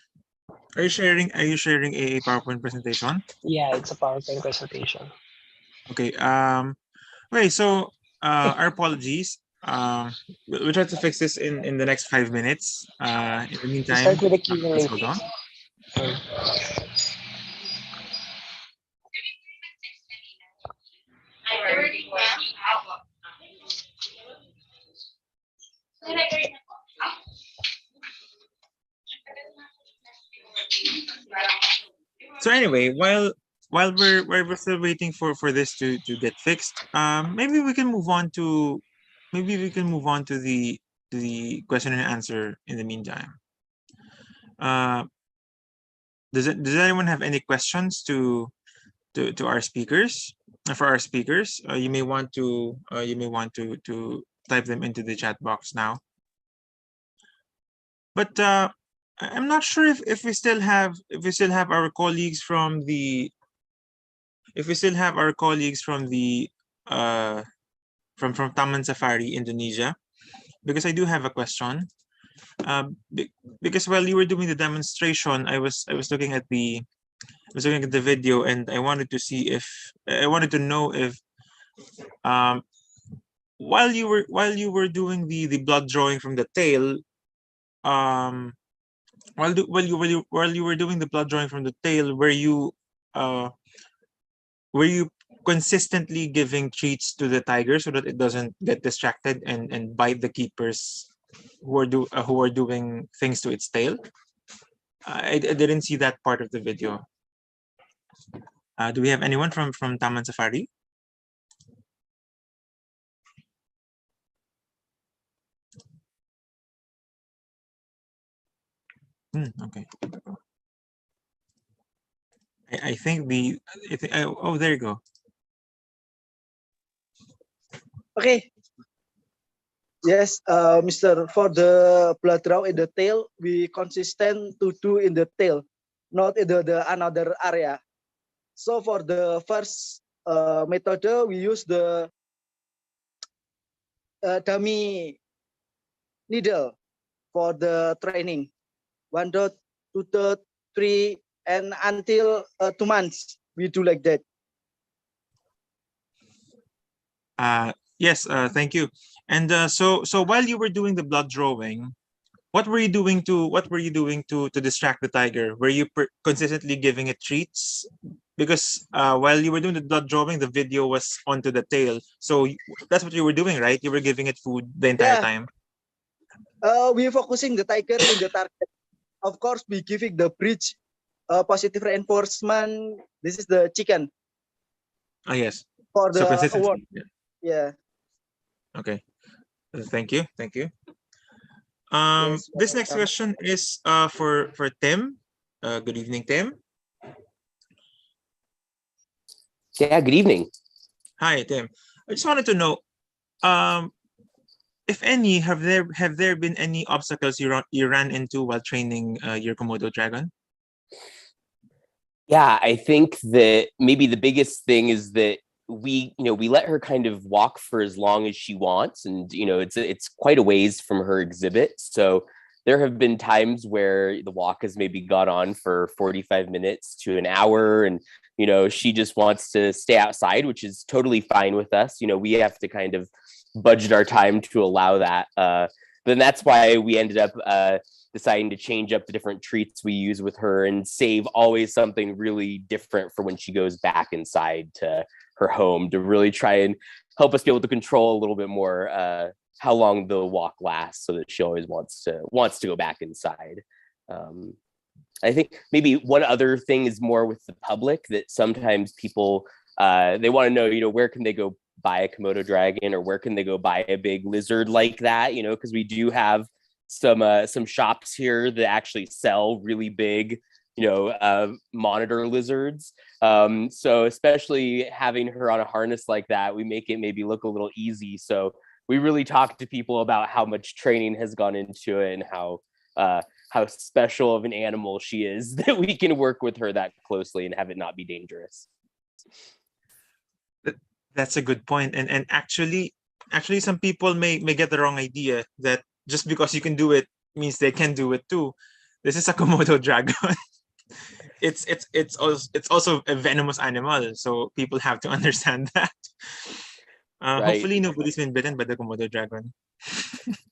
you sharing a PowerPoint presentation? Yeah, it's a PowerPoint presentation. Okay. Okay, so our apologies. We'll try to fix this in the next 5 minutes. In the We meantime, start with the key please link. hold on. So anyway, while we're still waiting for this to get fixed, maybe we can move on to the question and answer in the meantime. Does anyone have any questions to our speakers? For our speakers, you may want to type them into the chat box now. But I'm not sure if we still have our colleagues from the from Taman Safari, Indonesia, because I do have a question. Because while you were doing the demonstration, I was looking at the video, and I wanted to know if while you were doing the blood drawing from the tail, while you were doing the blood drawing from the tail, were you consistently giving treats to the tiger so that it doesn't get distracted and bite the keepers who are doing things to its tail? I didn't see that part of the video. Do we have anyone from Taman Safari? Okay. I think oh, there you go. Okay. Yes, Mr. For the blood draw in the tail, we consistent to do in the tail, not in the another area. So for the first method, we use the dummy needle for the training. 1 dot, 2 dot, 3, and until 2 months, we do like that. Yes, thank you. And so while you were doing the blood drawing, what were you doing to distract the tiger? Were you consistently giving it treats? Because while you were doing the blood drawing, the video was onto the tail. So that's what you were doing, right? You were giving it food the entire time. We focusing the tiger in the target. Of course, we giving the bridge positive reinforcement. This is the chicken. Oh yes. For the award. Yeah. Yeah. Okay. Thank you. Yes, this next question is for Tim. Good evening, Tim. Yeah, good evening. Hi, Tim. I just wanted to know, if any, have there been any obstacles you ran into while training your Komodo dragon? Yeah, I think that maybe the biggest thing is that we let her kind of walk for as long as she wants, and it's quite a ways from her exhibit. So there have been times where the walk has maybe gone on for 45 minutes to an hour, and she just wants to stay outside, which is totally fine with us. We have to kind of budget our time to allow that. Then that's why we ended up deciding to change up the different treats we use with her and save always something really different for when she goes back inside to her home, to really try and help us be able to control a little bit more how long the walk lasts, so that she always wants to go back inside. I think maybe one other thing is more with the public, that sometimes people they want to know, where can they go buy a Komodo dragon, or where can they go buy a big lizard like that, because we do have some shops here that actually sell really big monitor lizards. So especially having her on a harness like that, we make it maybe look a little easy. So we really talk to people about how much training has gone into it, and how special of an animal she is, that we can work with her that closely and have it not be dangerous. That's a good point. And actually some people may get the wrong idea that just because you can do it means they can do it too. This is a Komodo dragon. It's also a venomous animal, so people have to understand that. Right. Hopefully nobody's been bitten by the Komodo dragon.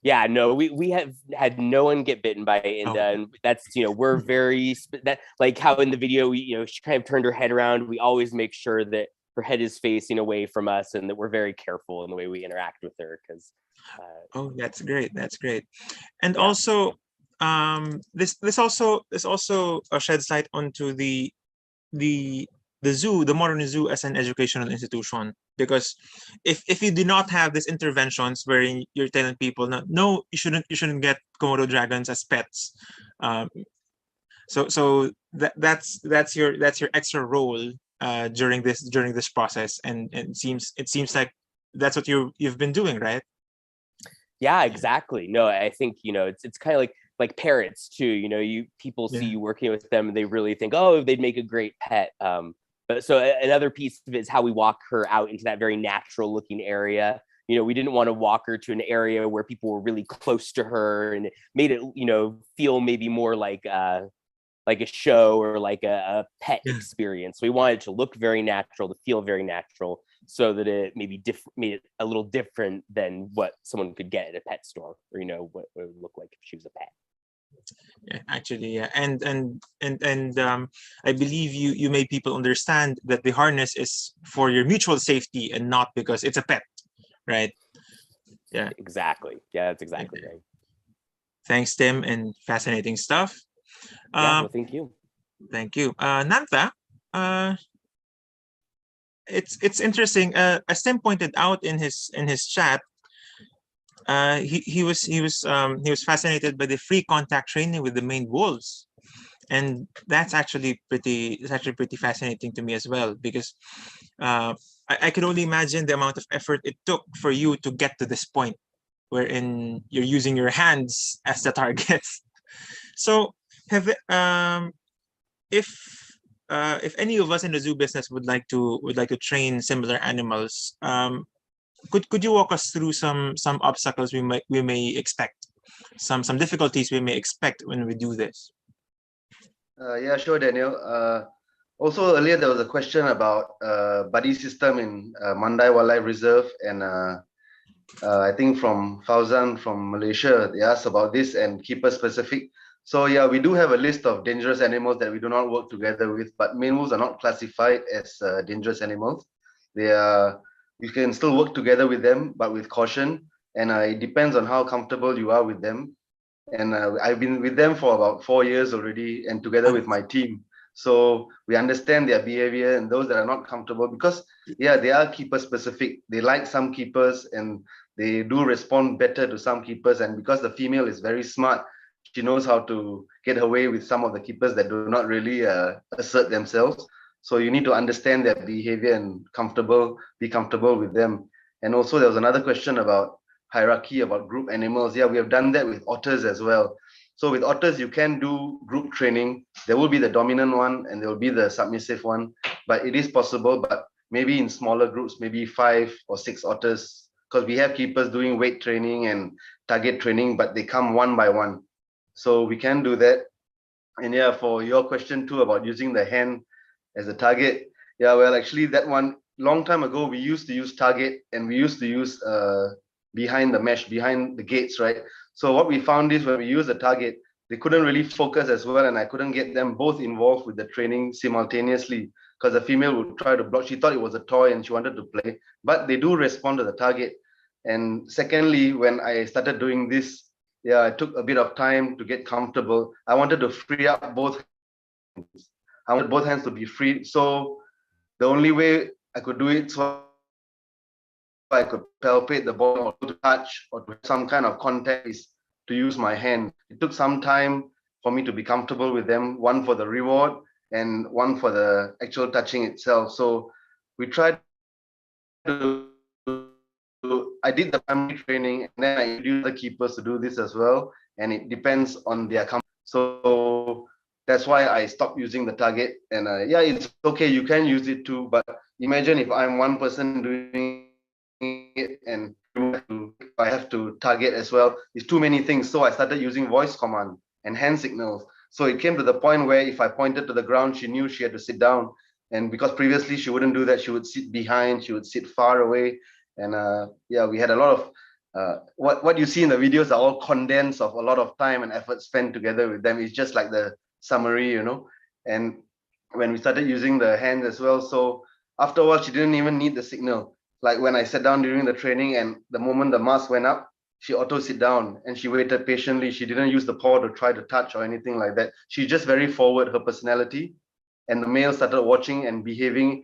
Yeah, no, we have had no one get bitten by it, and that's, you know, we're very that, like how in the video, she kind of turned her head around. We always make sure that her head is facing away from us, and that we're very careful in the way we interact with her, because oh, that's great, and yeah. Also this also sheds light onto the zoo, the modern zoo, as an educational institution, because if you do not have these interventions wherein you're telling people no, you shouldn't get Komodo dragons as pets, so that's your extra role during this process, and it seems like that's what you've been doing, right? Yeah, exactly. No, I think, it's kind of like parrots too. People see you working with them and they really think, oh, they'd make a great pet. But so another piece of it is how we walk her out into that very natural looking area. We didn't want to walk her to an area where people were really close to her, and it made it, feel maybe more like a show or like a pet experience. We wanted it to look very natural, to feel very natural, so that it maybe made it a little different than what someone could get at a pet store, or what it would look like if she was a pet. Yeah, actually, yeah, and I believe you made people understand that the harness is for your mutual safety and not because it's a pet, right? Yeah, exactly. Yeah, that's exactly right. Thanks, Tim, and fascinating stuff. Yeah, well, thank you. Thank you, Nanta. It's interesting. As Tim pointed out in his chat, he was fascinated by the free contact training with the maned wolves, and that's actually pretty fascinating to me as well, because I could only imagine the amount of effort it took for you to get to this point wherein you're using your hands as the targets. So if any of us in the zoo business would like to train similar animals, could you walk us through some obstacles we may expect, some difficulties we may expect when we do this? Yeah, sure, Daniel. Also earlier there was a question about buddy system in Mandai Wildlife Reserve, and I think from Fauzan from Malaysia, they asked about this and keeper specific. So yeah, we do have a list of dangerous animals that we do not work together with, but maned wolves are not classified as dangerous animals. You can still work together with them, but with caution, and it depends on how comfortable you are with them. And I've been with them for about 4 years already, and together with my team. So we understand their behavior, and those that are not comfortable, because yeah, they are keeper specific. They like some keepers and they do respond better to some keepers. And because the female is very smart, she knows how to get away with some of the keepers that do not really assert themselves. So you need to understand their behavior and be comfortable with them. And also there was another question about hierarchy, about group animals. Yeah, we have done that with otters as well. So with otters, you can do group training. There will be the dominant one and there will be the submissive one, but it is possible, but maybe in smaller groups, maybe 5 or 6 otters, because we have keepers doing weight training and target training, but they come one by one. So we can do that. And yeah, for your question too about using the hen as a target, yeah, well, actually that one, long time ago, we used to use target, and we used to use behind the mesh, behind the gates, right? So what we found is when we use the target, they couldn't really focus as well, and I couldn't get them both involved with the training simultaneously, because the female would try to block. She thought it was a toy and she wanted to play, but they do respond to the target. And secondly, when I started doing this, yeah, it took a bit of time to get comfortable. I wanted to free up both hands. I wanted both hands to be free. So the only way I could do it, so I could palpate the ball or to touch or to have some kind of contact, is to use my hand. It took some time for me to be comfortable with them, one for the reward and one for the actual touching itself. So we tried to, I did the primary training, and then I introduced the keepers to do this as well. And it depends on their comfort. So That's why I stopped using the target. And yeah, it's okay, you can use it too, but imagine if I'm one person doing it and I have to target as well. It's too many things. So I started using voice command and hand signals. So it came to the point where if I pointed to the ground, she knew she had to sit down. And because previously she wouldn't do that, she would sit behind, she would sit far away. And yeah, we had a lot of what you see in the videos are all condensed of a lot of time and effort spent together with them. It's just like the summary, you know. And when we started using the hands as well, so after a while she didn't even need the signal. Like when I sat down during the training and the moment the mask went up, she auto sit down and she waited patiently. She didn't use the paw to try to touch or anything like that. She's just very forward, her personality. And the male started watching and behaving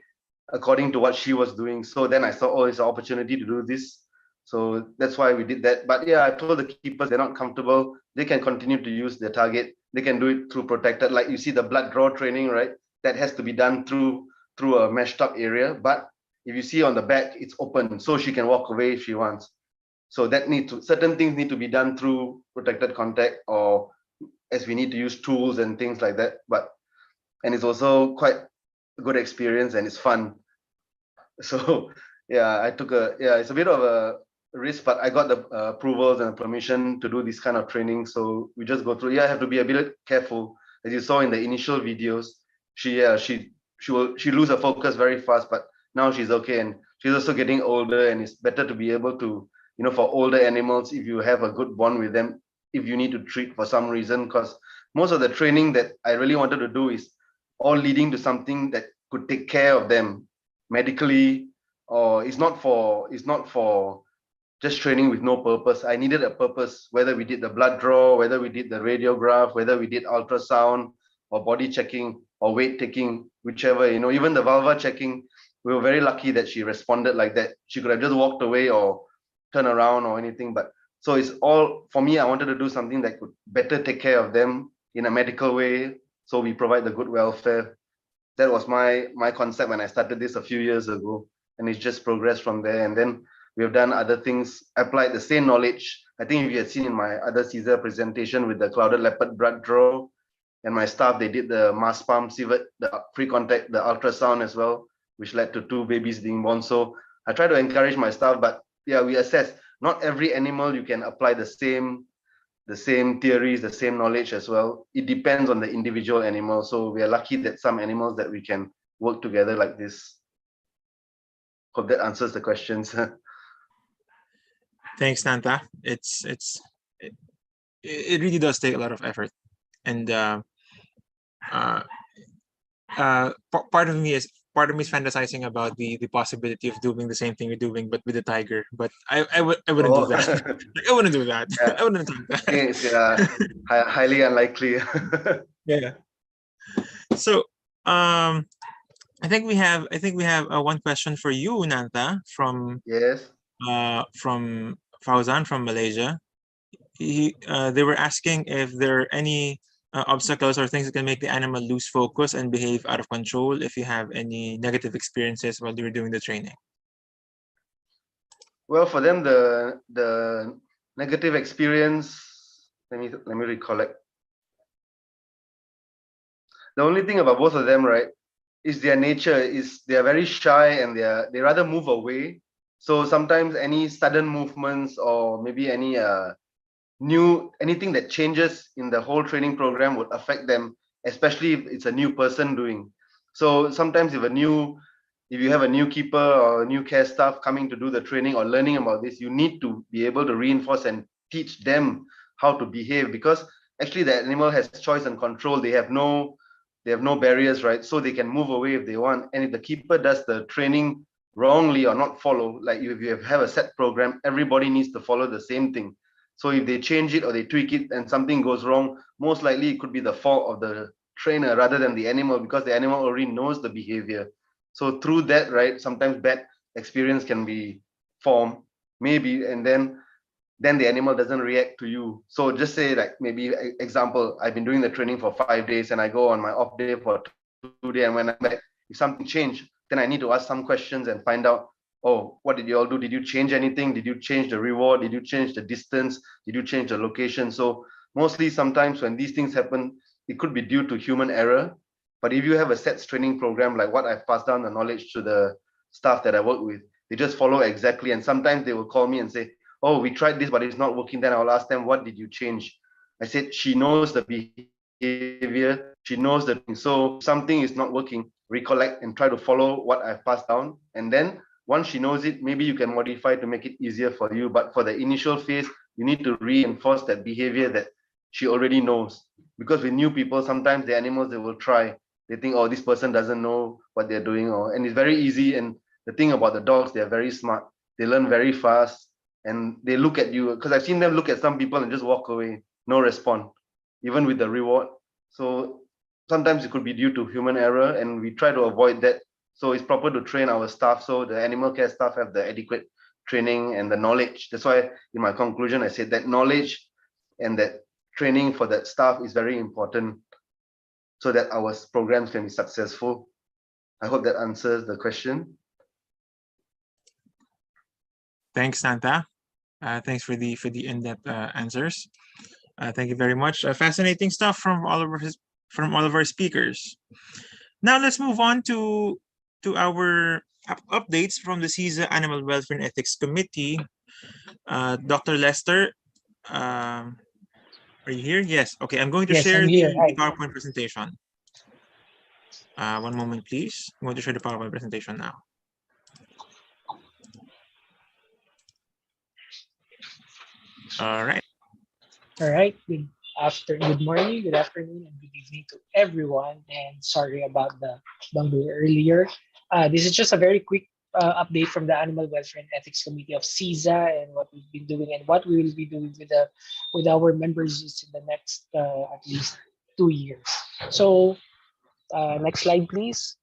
according to what she was doing. So then I saw, oh, it's an opportunity to do this. So that's why we did that. But yeah, I told the keepers they're not comfortable, they can continue to use their target. They can do it through protected, like you see the blood draw training, right? That has to be done through a meshed up area. But if you see on the back, it's open, so she can walk away if she wants. So that certain things need to be done through protected contact, or as we need to use tools and things like that. And it's also quite a good experience and it's fun. So yeah, it's a bit of a risk, but I got the approvals and permission to do this kind of training. So we just go through. Yeah, I have to be a bit careful. As you saw in the initial videos, she lose her focus very fast, but now she's okay, and she's also getting older, and it's better to be able to, you know, for older animals, if you have a good bond with them, if you need to treat for some reason, because most of the training that I really wanted to do is all leading to something that could take care of them medically, or it's not for just training with no purpose. I needed a purpose, whether we did the blood draw, whether we did the radiograph, whether we did ultrasound or body checking or weight taking, whichever, you know, even the vulva checking. We were very lucky that she responded like that. She could have just walked away or turn around or anything, but so it's all for me. I wanted to do something that could better take care of them in a medical way, so we provide the good welfare. That was my concept when I started this a few years ago, and it's just progressed from there. And then we have done other things, applied the same knowledge. I think if you had seen in my other SEAZA presentation with the clouded leopard blood draw, and my staff, they did the mass pump, civet, the pre-contact, the ultrasound as well, which led to 2 babies being born. So I try to encourage my staff, but yeah, we assess not every animal you can apply the same theories, the same knowledge as well. It depends on the individual animal. So we are lucky that some animals that we can work together like this. Hope that answers the questions. Thanks, Nanta. It really does take a lot of effort, and part of me is fantasizing about the possibility of doing the same thing you're doing, but with a tiger. But I wouldn't do that. Like, I wouldn't do that. Yeah. I wouldn't do that. It's highly unlikely. Yeah. So I think we have one question for you, Nanta, from yes, from Fauzan from Malaysia. They were asking if there are any obstacles or things that can make the animal lose focus and behave out of control, if you have any negative experiences while you were doing the training. Well, for them, the negative experience, let me recollect. The only thing about both of them, right, is their nature. Is they are very shy and they rather move away. So sometimes any sudden movements or maybe any anything that changes in the whole training program would affect them, especially if it's a new person doing. So sometimes if you have a new keeper or a new care staff coming to do the training or learning about this, you need to be able to reinforce and teach them how to behave, because actually the animal has choice and control. They have no barriers, right? So they can move away if they want. And if the keeper does the training wrongly or not follow, like if you have a set program, everybody needs to follow the same thing. So if they change it or they tweak it and something goes wrong, most likely it could be the fault of the trainer rather than the animal, because the animal already knows the behavior. So through that, right, sometimes bad experience can be formed, maybe, and then the animal doesn't react to you. So just say, like, maybe example, I've been doing the training for 5 days and I go on my off day for 2 days, and when I'm back, if something changed, then I need to ask some questions and find out, oh, what did you all do? Did you change anything? Did you change the reward? Did you change the distance? Did you change the location? So mostly sometimes when these things happen, it could be due to human error. But if you have a SETS training program, like what I've passed down the knowledge to the staff that I work with, they just follow exactly. And sometimes they will call me and say, oh, we tried this, but it's not working. Then I'll ask them, what did you change? I said, she knows the behavior, she knows the thing. So if something is not working, recollect and try to follow what I've passed down. And then once she knows it, maybe you can modify to make it easier for you. But for the initial phase, you need to reinforce that behavior that she already knows. Because with new people, sometimes the animals, they will try. They think, oh, this person doesn't know what they're doing. And it's very easy. And the thing about the dogs, they're very smart. They learn very fast. And they look at you. Because I've seen them look at some people and just walk away. No response, even with the reward. So sometimes it could be due to human error. And we try to avoid that. So it's proper to train our staff. So the animal care staff have the adequate training and the knowledge. That's why in my conclusion, I said that knowledge and that training for that staff is very important so that our programs can be successful. I hope that answers the question. Thanks, Santa. Thanks for the in-depth answers. Thank you very much. Fascinating stuff from all of our speakers. Now let's move on to our updates from the SEAZA Animal Welfare and Ethics Committee. Dr. Lester, are you here? Yes. Okay, I'm going to Yes, share I'm here. the Hi. PowerPoint presentation. One moment, please. I'm going to share the PowerPoint presentation now. All right. All right. Good morning, good afternoon, and good evening to everyone. And sorry about the bungalow earlier. This is just a very quick update from the Animal Welfare and Ethics Committee of SEAZA and what we've been doing and what we will be doing with our members in the next at least 2 years. So next slide, please.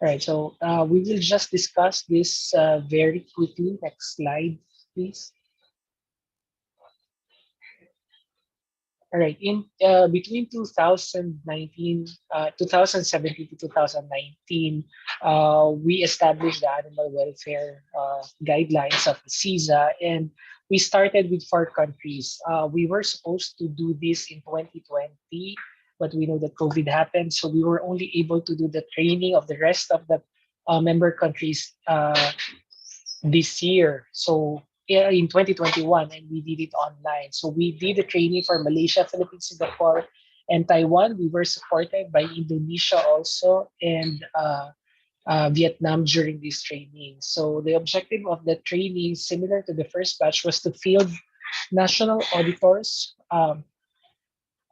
All right. So we will just discuss this very quickly. Next slide, please. All right, in between 2017 to 2019, we established the animal welfare guidelines of the SEAZA, and we started with 4 countries. We were supposed to do this in 2020, but we know that COVID happened, so we were only able to do the training of the rest of the member countries this year. So in 2021, and we did it online. So we did the training for Malaysia, Philippines, Singapore, and Taiwan. We were supported by Indonesia also and Vietnam during this training. So the objective of the training, similar to the first batch, was to field national auditors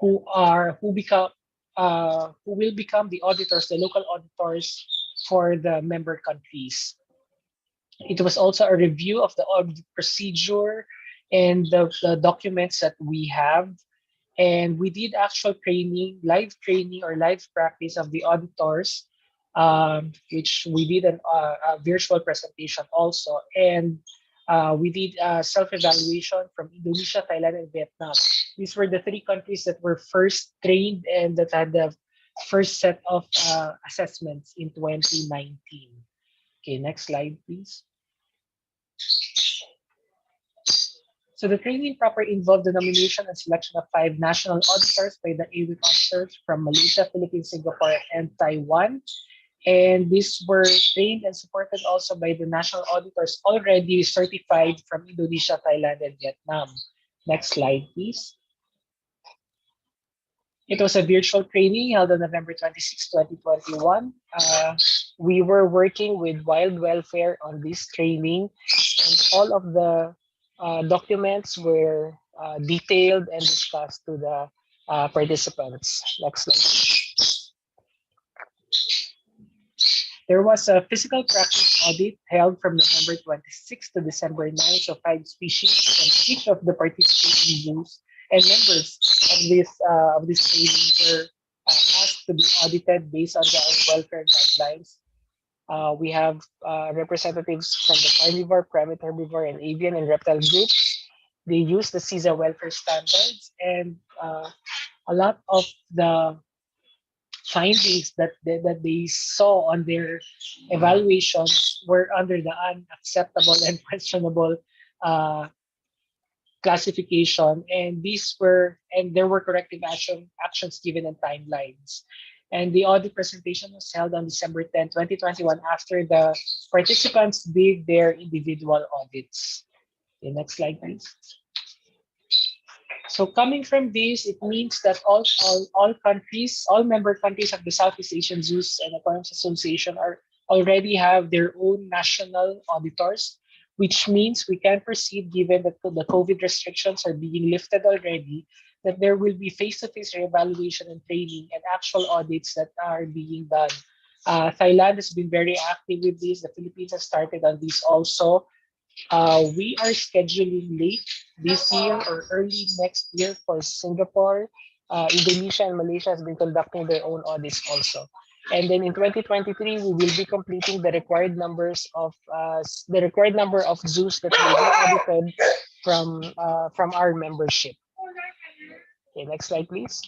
who will become the auditors, the local auditors for the member countries. It was also a review of the audit procedure and the documents that we have. And we did actual training, live training or live practice of the auditors, which we did a virtual presentation also. And we did self-evaluation from Indonesia, Thailand, and Vietnam. These were the 3 countries that were first trained and that had the first set of assessments in 2019. Okay, next slide, please. So the training proper involved the nomination and selection of 5 national auditors by the AWIC officers from Malaysia, Philippines, Singapore, and Taiwan. And these were trained and supported also by the national auditors already certified from Indonesia, Thailand, and Vietnam. Next slide, please. It was a virtual training held on November 26, 2021. We were working with Wild Welfare on this training, and all of the documents were detailed and discussed to the participants. Next slide. There was a physical practice audit held from November 26 to December 9, so 5 species from each of the participating zoos and members of this training were asked to be audited based on the welfare guidelines. We have representatives from the carnivore, primate, herbivore, and avian and reptile groups. They use the SEAZA welfare standards, and a lot of the findings that they saw on their evaluations were under the unacceptable and questionable classification, and there were corrective actions given and timelines. And the audit presentation was held on December 10, 2021, after the participants did their individual audits. Okay, next slide, please. So coming from this, it means that all countries, all member countries of the Southeast Asian Zoos and Aquariums Association already have their own national auditors, which means we can proceed, given that the COVID restrictions are being lifted already, that there will be face-to-face reevaluation and training and actual audits that are being done. Thailand has been very active with this. The Philippines has started on this also. We are scheduling late this year or early next year for Singapore. Indonesia and Malaysia has been conducting their own audits also. And then in 2023, we will be completing the required number of zoos that will be audited from our membership. Okay, next slide, please.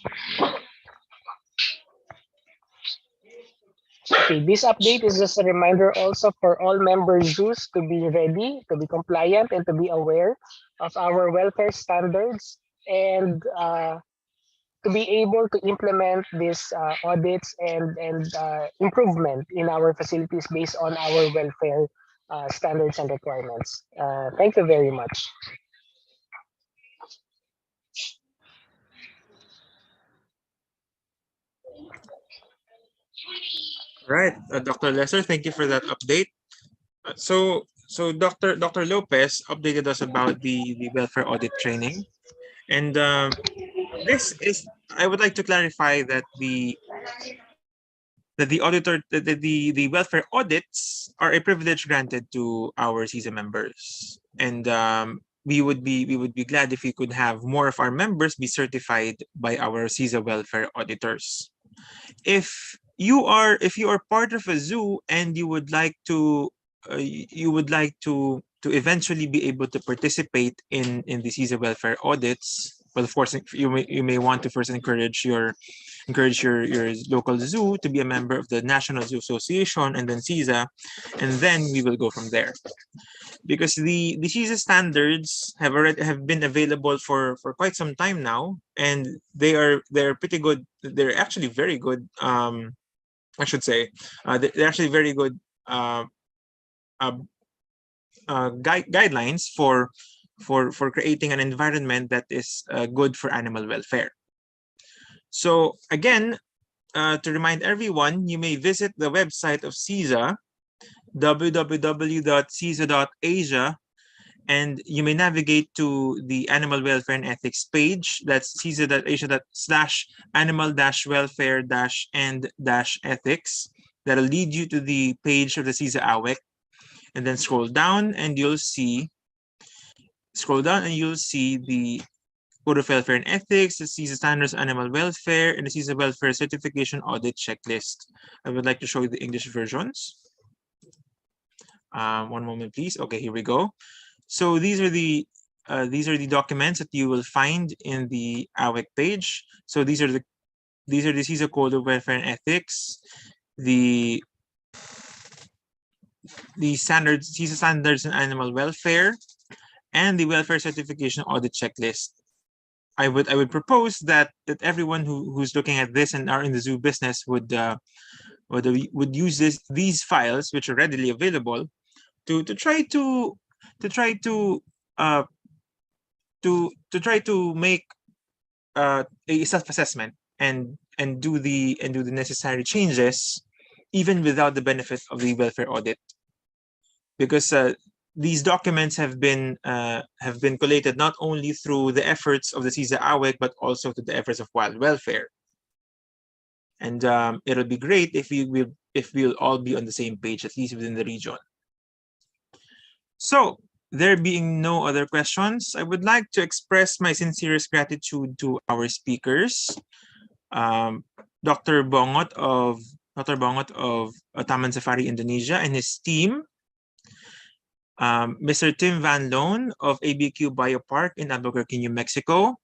Okay, this update is just a reminder also for all member zoos to be ready, to be compliant, and to be aware of our welfare standards, and to be able to implement these audits and improvement in our facilities based on our welfare standards and requirements. Thank you very much. Right, Dr. Lesser, thank you for that update. So Dr. Lopez updated us about the welfare audit training, and this is, I would like to clarify that the welfare audits are a privilege granted to our SEAZA members, and we would be glad if we could have more of our members be certified by our SEAZA welfare auditors. If you are part of a zoo and you would like to eventually be able to participate in the SEAZA welfare audits, well, of course, you may want to first encourage your local zoo to be a member of the National Zoo Association and then SEAZA, and then we will go from there. Because the SEAZA standards have been available for quite some time now, and they're pretty good. They're actually very good. I should say they're actually very good guidelines for creating an environment that is good for animal welfare. So again, to remind everyone, you may visit the website of SEAZA, www.seaza.asia, and you may navigate to the Animal Welfare and Ethics page. That's seaza.asia/animal-welfare-and-ethics. That'll lead you to the page of the SEAZA AWEC, and then scroll down and you'll see the Code of Welfare and Ethics, the SEAZA Standards Animal Welfare, and the SEAZA Welfare Certification Audit Checklist. I would like to show you the English versions. One moment, please. Okay, here we go. So these are the documents that you will find in the AWEC page. So these are the SEAZA Code of Welfare and Ethics, the SEAZA Standards in Animal Welfare, and the Welfare Certification Audit Checklist. I would propose that everyone who's looking at this and are in the zoo business would use these files, which are readily available, to try to make a self-assessment and do the necessary changes, even without the benefit of the welfare audit, because these documents have been collated not only through the efforts of the SEAZA AWEC, but also to the efforts of wild welfare. And it'll be great if we'll all be on the same page, at least within the region. So, there being no other questions, I would like to express my sincerest gratitude to our speakers, Dr. Bongot of Taman Safari Indonesia and his team, Mr. Tim Van Loan of ABQ Biopark in Albuquerque, New Mexico,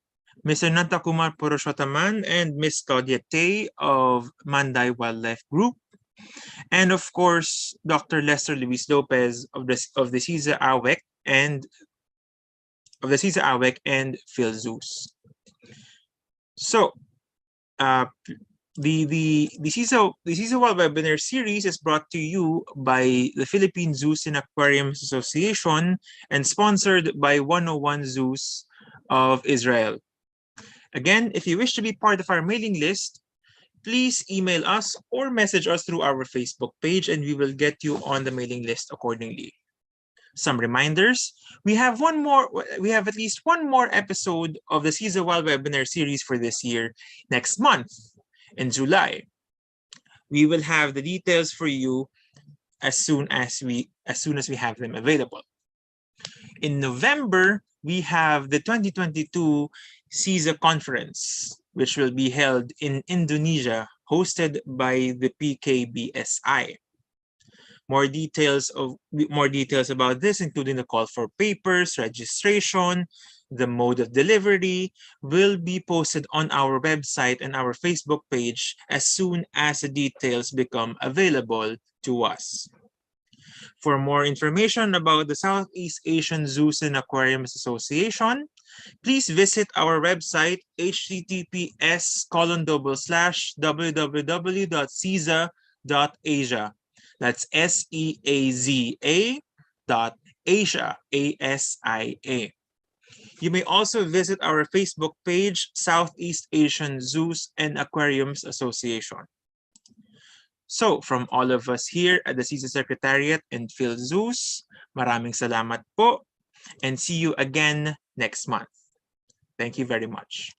Mr. Nantakumar Purushottaman and Ms. Claudia Tay of Manday Wildlife Group, and of course, Dr. Lester Luis Lopez of the SEAZA AWEC and of the SEAZA AWEC and PhilZoos. So the SEAZA World Webinar Series is brought to you by the Philippine Zoos and Aquariums Association and sponsored by 101 Zoos of Israel. Again, if you wish to be part of our mailing list, please email us or message us through our Facebook page and we will get you on the mailing list accordingly. Some reminders, we have at least one more episode of the SEAZA Wild Webinar Series for this year next month in July. We will have the details for you as soon as we have them available. In November, we have the 2022 SEAZA conference, which will be held in Indonesia, hosted by the PKBSI. More details about this, including the call for papers, registration, the mode of delivery, will be posted on our website and our Facebook page as soon as the details become available to us. For more information about the Southeast Asian Zoos and Aquariums Association, please visit our website https://www.seaza.asia. That's SEAZA.Asia, ASIA. You may also visit our Facebook page, Southeast Asian Zoos and Aquariums Association. So, from all of us here at the SEAZA Secretariat and PhilZoos, maraming salamat po and see you again next month. Thank you very much.